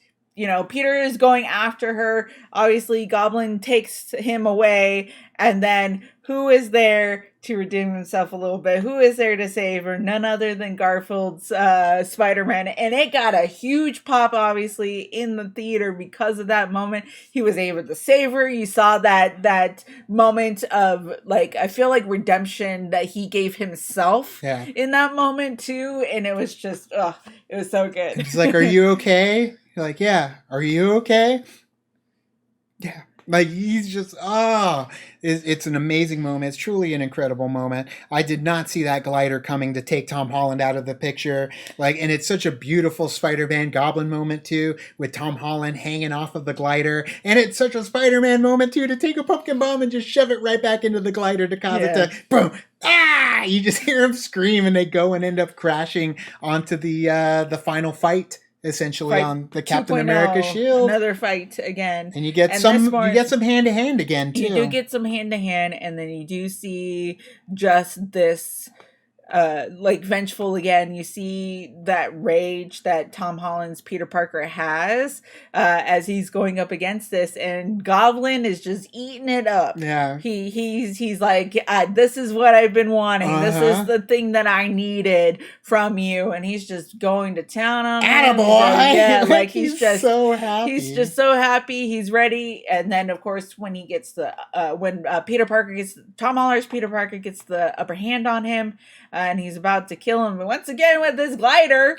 Peter is going after her. Obviously, Goblin takes him away, and then who is there to redeem himself a little bit? Who is there to save her? None other than Garfield's Spider-Man. And it got a huge pop, obviously, in the theater because of that moment. He was able to save her. You saw that moment of, like, I feel like redemption that he gave himself in that moment, too. And it was just, it was so good. He's like, are you okay? You're like, yeah. Are you okay? Yeah. Like, he's just, it's an amazing moment. It's truly an incredible moment. I did not see that glider coming to take Tom Holland out of the picture. Like, and it's such a beautiful Spider-Man Goblin moment, too, with Tom Holland hanging off of the glider. And it's such a Spider-Man moment, too, to take a pumpkin bomb and just shove it right back into the glider to cause it to, boom, you just hear him scream, and they go and end up crashing onto the final fight. Essentially on the Captain America shield. Another fight again. And you get some hand to hand again too. You do get some hand to hand, and then you do see just this vengeful again. You see that rage that Tom Holland's Peter Parker has as he's going up against this, and Goblin is just eating it up. Yeah. He's like, this is what I've been wanting. This is the thing that I needed from you, and he's just going to town on him. Yeah, like he's just so happy. He's just so happy. He's ready. And then of course when he gets Tom Holland's Peter Parker gets the upper hand on him, and he's about to kill him once again with this glider.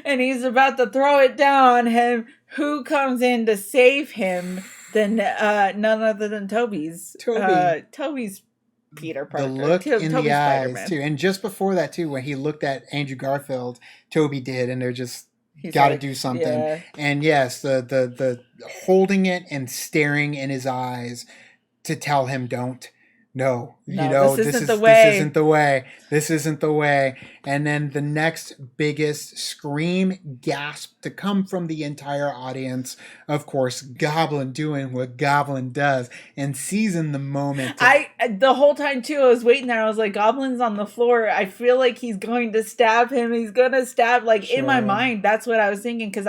And he's about to throw it down on him. Who comes in to save him than none other than Toby's Peter Parker. The look in the eyes Spider-Man. too. And just before that too, when he looked at Andrew Garfield, Toby did, and they're just got to do something. Yeah. And yes, the holding it and staring in his eyes to tell him don't. No, this isn't the way. This isn't the way. And then the next biggest scream, gasp to come from the entire audience. Of course, Goblin doing what Goblin does and seizing the moment. The whole time too, I was waiting there. I was like, Goblin's on the floor. I feel like he's going to stab him. He's going to stab. Like, in my mind, that's what I was thinking. Because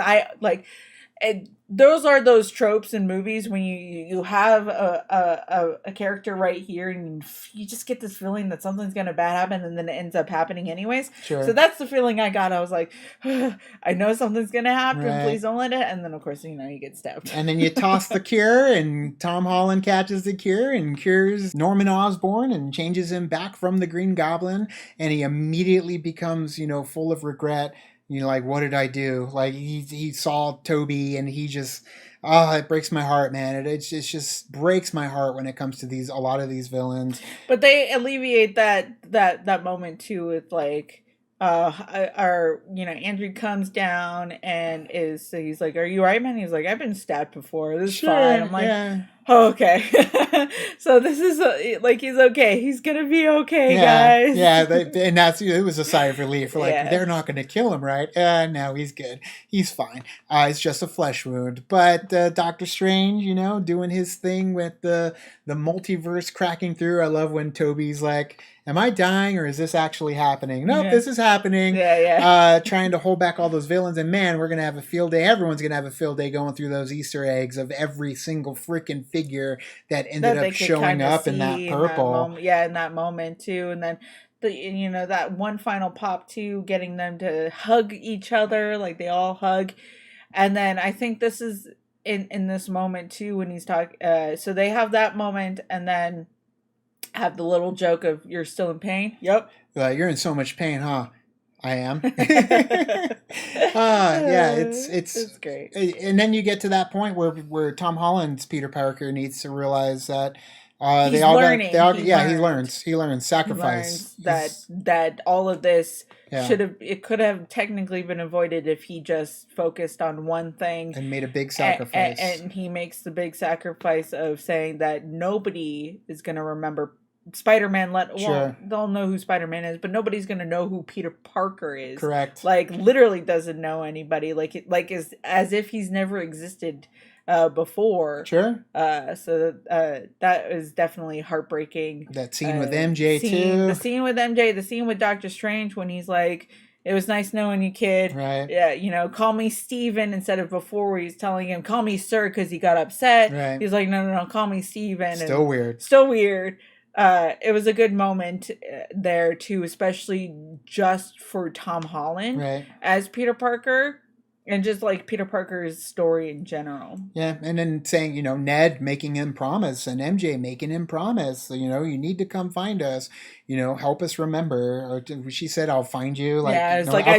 those are those tropes in movies when you have a character right here and you just get this feeling that something's gonna bad happen and then it ends up happening anyways. Sure. So that's the feeling I got. I was like, I know something's gonna happen. Right. Please don't let it. And then of course you get stabbed. And then you toss the cure, and Tom Holland catches the cure and cures Norman Osborn and changes him back from the Green Goblin, and he immediately becomes full of regret. Like, what did I do? Like, he saw Toby, and he just, it breaks my heart, man. It just breaks my heart when it comes to a lot of these villains. But they alleviate that moment too with like, Andrew comes down and he's like, "Are you right, man?" He's like, "I've been stabbed before. This is fine." I'm like, yeah. Oh, okay. So this is he's okay. He's gonna be okay, guys. Yeah, and it was a sigh of relief. We're like, they're not gonna kill him, right? No, he's good. He's fine. It's just a flesh wound. But Doctor Strange, doing his thing with the multiverse cracking through. I love when Toby's like, am I dying or is this actually happening? Nope, this is happening. Yeah. Trying to hold back all those villains. And man, we're going to have a field day. Everyone's going to have a field day going through those Easter eggs of every single freaking figure that ended up showing up in that purple. In that moment too. And then that one final pop too, getting them to hug each other. Like they all hug. And then I think this is in this moment too, when he's talking, so they have that moment and then have the little joke of, "You're still in pain?" Yep. You're in so much pain, huh? I am. It's great. And then you get to that point where Tom Holland's Peter Parker needs to realize that he learns sacrifice. He learns that all of this could have technically been avoided if he just focused on one thing and made a big sacrifice. And he makes the big sacrifice of saying that nobody is going to remember Spider-Man. They'll know who Spider-Man is, but nobody's going to know who Peter Parker is. Correct. Like literally doesn't know anybody. Like is as if he's never existed before. Sure. So that is definitely heartbreaking. That scene with MJ too. The scene with MJ, the scene with Doctor Strange when he's like, "It was nice knowing you, kid. Right. Yeah, call me Steven," instead of before where he's telling him, "Call me sir," because he got upset. Right. He's like, no, call me Steven. Still weird. It was a good moment there too, especially just for Tom Holland as Peter Parker. And just like Peter Parker's story in general. Yeah, and then saying, Ned making him promise and MJ making him promise, you need to come find us, help us remember. Or she said, "I'll find you." Like, it's like I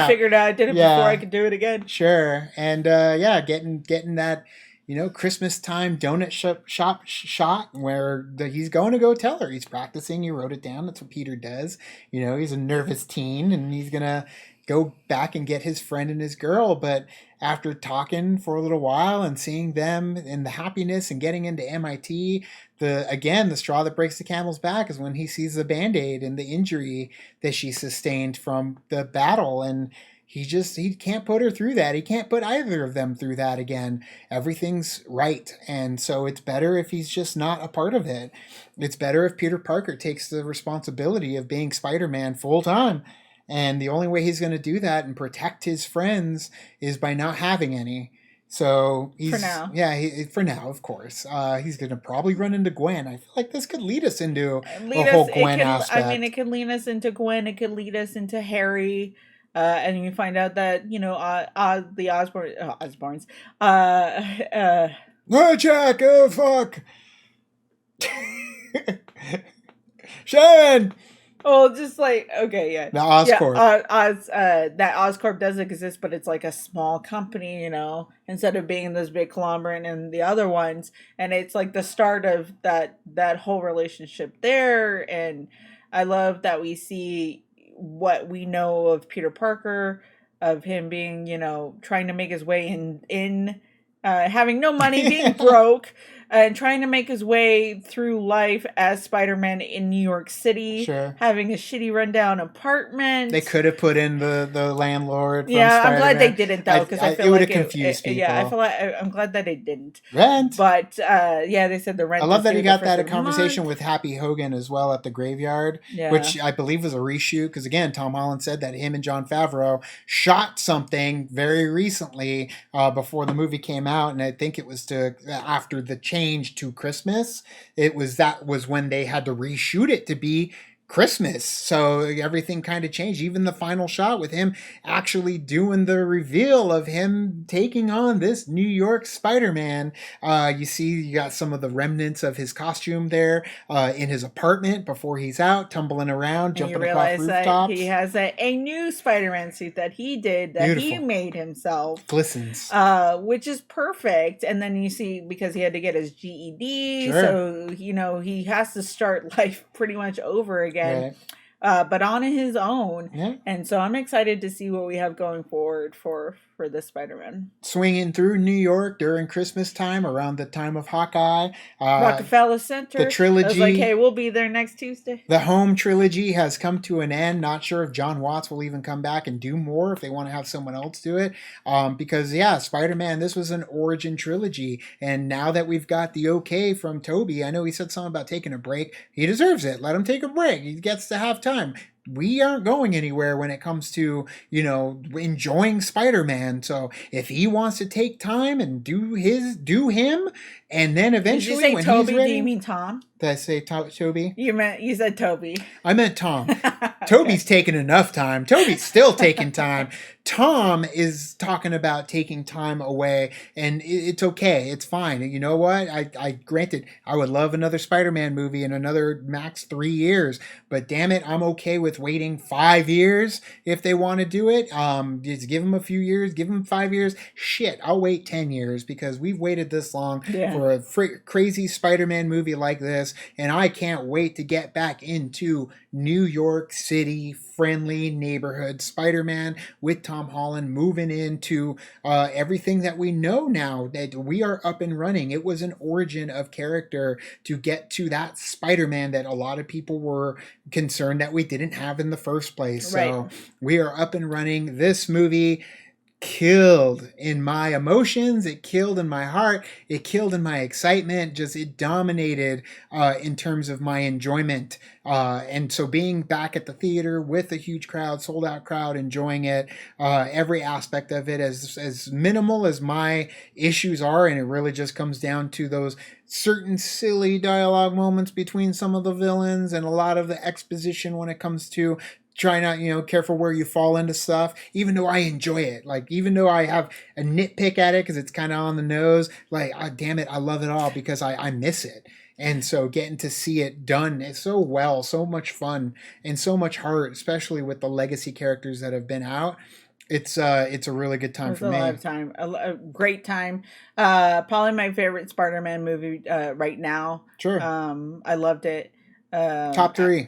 figured out. I did it before I could do it again. Sure. And getting that, Christmas time donut shop shot where he's going to go tell her. He's practicing. He wrote it down. That's what Peter does. He's a nervous teen and he's going to go back and get his friend and his girl. But after talking for a little while and seeing them and the happiness and getting into MIT, the straw that breaks the camel's back is when he sees the Band-Aid and the injury that she sustained from the battle. And he can't put her through that. He can't put either of them through that again. Everything's right. And so it's better if he's just not a part of it. It's better if Peter Parker takes the responsibility of being Spider-Man full time. And the only way he's going to do that and protect his friends is by not having any. So for now. Yeah, for now, of course. He's going to probably run into Gwen. I feel like this could lead us into a whole Gwen aspect. I mean, it could lead us into Gwen. It could lead us into Harry. And you find out that, the Osborns. No, Jack, oh, fuck. Sharon! Oh, just like, okay, yeah. The Oscorp. Yeah, that Oscorp does exist, but it's like a small company, instead of being this big conglomerate and the other ones. And it's like the start of that whole relationship there. And I love that we see what we know of Peter Parker, of him being, trying to make his way in having no money, being broke, and trying to make his way through life as Spider-Man in New York City, having a shitty rundown apartment. They could have put in the landlord. From yeah, Spider-Man. I'm glad they didn't though, because I feel it would like have confused people. Yeah, I feel like I'm glad that it didn't. Rent, but yeah, they said the rent. I love that he got that a conversation with Happy Hogan as well at the graveyard, which I believe was a reshoot. Because again, Tom Holland said that him and Jon Favreau shot something very recently before the movie came out, and I think it was after the change to Christmas. That was when they had to reshoot it to be Christmas, so everything kind of changed. Even the final shot with him actually doing the reveal of him taking on this New York Spider-Man. You got some of the remnants of his costume there in his apartment before he's out tumbling around, jumping across rooftops. That he has a new Spider-Man suit that he did, that he made himself. Glistens. Which is perfect. And then you see, because he had to get his GED, so he has to start life pretty much over again. Right. But on his own. And so I'm excited to see what we have going forward for this Spider-Man. Swinging through New York during Christmas time, around the time of Hawkeye. Rockefeller Center. The trilogy. I was like, hey, we'll be there next Tuesday. The home trilogy has come to an end. Not sure if John Watts will even come back and do more, if they want to have someone else do it. Because, Spider-Man, this was an origin trilogy. And now that we've got the okay from Toby, I know he said something about taking a break. He deserves it. Let him take a break. He gets to have time. We aren't going anywhere when it comes to, enjoying Spider-Man. So if he wants to take time and do him, and then eventually, did you say when Toby? he's ready, do you mean Tom? Did I say Toby? You said Toby. I meant Tom. Toby's taking enough time. Toby's still taking time. Tom is talking about taking time away, and it's okay. It's fine. You know what? I granted, I would love another Spider-Man movie in another max 3 years, but damn it, I'm okay with waiting 5 years if they want to do it. Just give them a few years, give them 5 years. Shit, I'll wait 10 years because we've waited this long for a crazy Spider-Man movie like this, and I can't wait to get back into New York City friendly neighborhood Spider-Man with Tom Holland moving into everything that we know now, that we are up and running. It was an origin of character to get to that Spider-Man that a lot of people were concerned that we didn't have in the first place. Right. So we are up and running. This movie killed in my emotions, it killed in my heart, it killed in my excitement, it dominated in terms of my enjoyment. And so being back at the theater with a huge crowd, sold out crowd, enjoying it, every aspect of it, as minimal as my issues are, and it really just comes down to those certain silly dialogue moments between some of the villains and a lot of the exposition when it comes to try not, careful where you fall into stuff, even though I enjoy it. Like, even though I have a nitpick at it because it's kind of on the nose, damn it, I love it all because I miss it. And so getting to see it done is so well, so much fun, and so much heart, especially with the legacy characters that have been out. It's a really good time for me. A great time. Probably my favorite Spider-Man movie right now. Sure. I loved it. Top 3.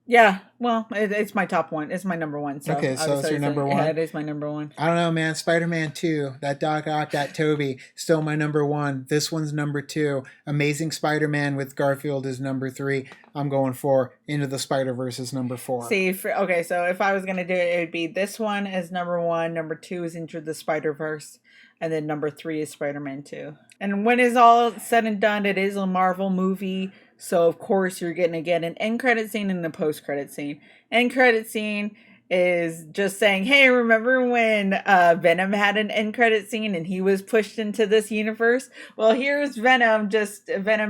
Yeah, well, it's my top one. It's my number one. So okay, so it's your number one. Yeah, it is my number one. I don't know, man. Spider-Man 2, that Doc Ock, that Toby, still my number one. This one's number 2. Amazing Spider-Man with Garfield is number 3. I'm going for Into the Spider-Verse is number 4. So if I was going to do it, it would be this one as number 1, number 2 is Into the Spider-Verse, and then number 3 is Spider-Man 2. And when it's all said and done, it is a Marvel movie. So, of course, you're going to get an end credit scene and a post credit scene. End credit scene is just saying, hey, remember when Venom had an end credit scene and he was pushed into this universe? Well, here's Venom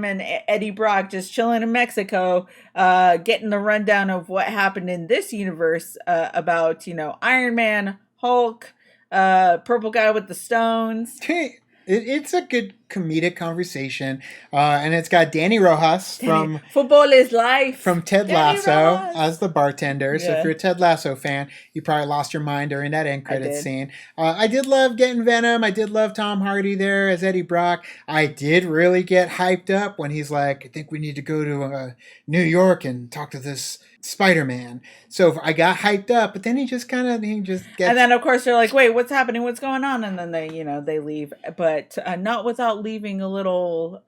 and Eddie Brock just chilling in Mexico, getting the rundown of what happened in this universe about, Iron Man, Hulk, purple guy with the stones. It's a good comedic conversation, and it's got Danny Rojas from Football is Life, from Ted Lasso as the bartender. So if you're a Ted Lasso fan, you probably lost your mind during that end credit scene. I did love getting Venom. I did love Tom Hardy there as Eddie Brock. I did really get hyped up when he's like, I think we need to go to New York and talk to this Spider-Man. So I got hyped up, but then he just gets... And then of course they're like, wait, what's happening? What's going on? And then they leave, but not without leaving a little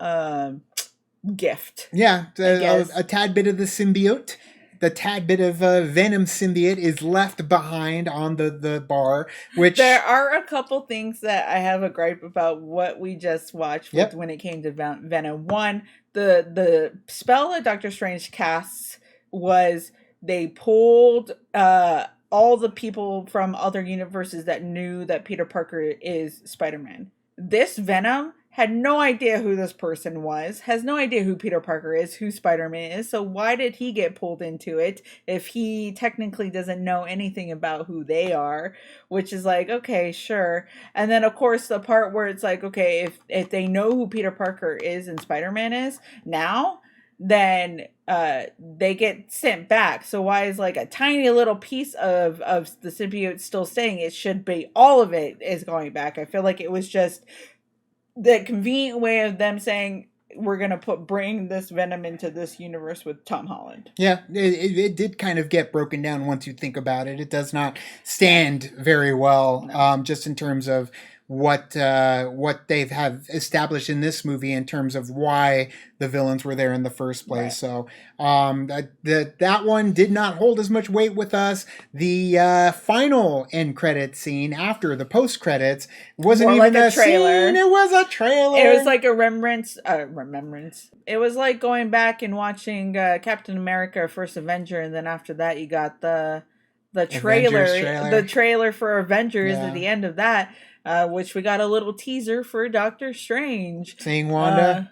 gift. Yeah, a tad bit of the symbiote. The tad bit of Venom symbiote is left behind on the bar, which... There are a couple things that I have a gripe about what we just watched when it came to Venom. One, the spell that Doctor Strange casts was they pulled all the people from other universes that knew that Peter Parker is Spider-Man. This Venom had no idea who this person was, has no idea who Peter Parker is, who Spider-Man is, so why did he get pulled into it if he technically doesn't know anything about who they are? Which is like, okay, sure. And then, of course, the part where it's like, okay, if they know who Peter Parker is and Spider-Man is now, then they get sent back. So why is like a tiny little piece of the symbiote still staying? It should be all of it is going back. I feel like it was just the convenient way of them saying we're gonna bring this Venom into this universe with Tom Holland. Yeah, it did kind of get broken down once you think about it. It does not stand very well, just in terms of what they have established in this movie in terms of why the villains were there in the first place. Right. So that one did not hold as much weight with us. The final end credit scene after the post credits wasn't more even like a trailer. Scene. It was a trailer. It was like a remembrance. It was like going back and watching Captain America: First Avenger, and then after that you got the trailer for Avengers at the end of that. Which we got a little teaser for Doctor Strange. Seeing Wanda.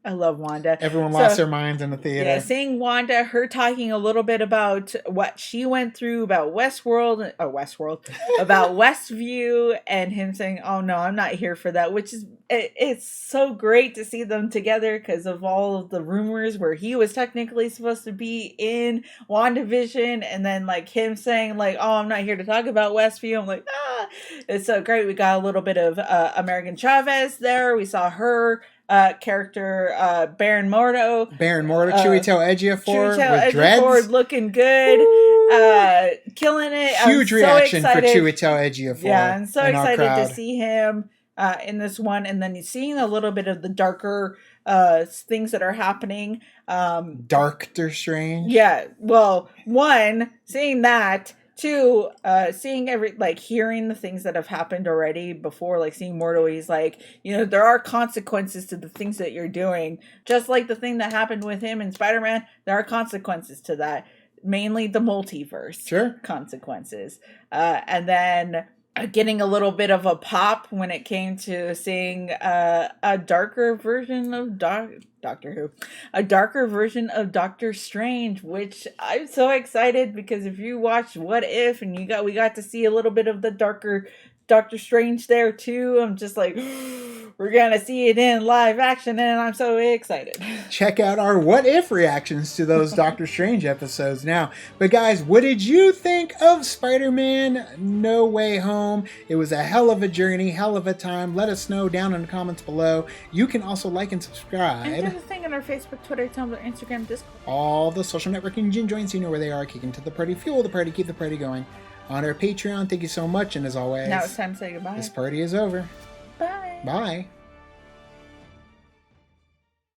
I love Wanda. Everyone lost their minds in the theater. Yeah, seeing Wanda, her talking a little bit about what she went through, about Westview, and him saying, "Oh no, I'm not here for that." Which is, it's so great to see them together because of all of the rumors where he was technically supposed to be in WandaVision, and then like him saying like, "Oh, I'm not here to talk about Westview." I'm like, it's so great. We got a little bit of American Chavez there. We saw her character, Baron Mordo, Chiwetel Ejiofor with dreads, looking good, killing it. Huge reaction for Chiwetel Ejiofor. Yeah, I'm so excited to see him in this one, and then seeing a little bit of the darker things that are happening. Doctor Strange. Yeah, well, one, seeing that. Two, seeing hearing the things that have happened already before, like seeing Mordo, he's like, there are consequences to the things that you're doing. Just like the thing that happened with him in Spider-Man, there are consequences to that. Mainly the multiverse consequences. And then getting a little bit of a pop when it came to seeing a darker version of Doctor Who, a darker version of Doctor Strange, which I'm so excited because if you watched What If and we got to see a little bit of the darker Doctor Strange there too. I'm just like, we're gonna see it in live action, and I'm so excited. Check out our What If reactions to those Doctor Strange episodes now. But guys, what did you think of Spider-Man No Way Home? It was a hell of a journey, hell of a time. Let us know down in the comments below. You can also like and subscribe. And do the thing on our Facebook, Twitter, Tumblr, Instagram, Discord. All the social networking gin joints, you know where they are. Kick into the party, fuel the party, keep the party going. On our Patreon, thank you so much, and as always, now it's time to say goodbye. This party is over. Bye. Bye.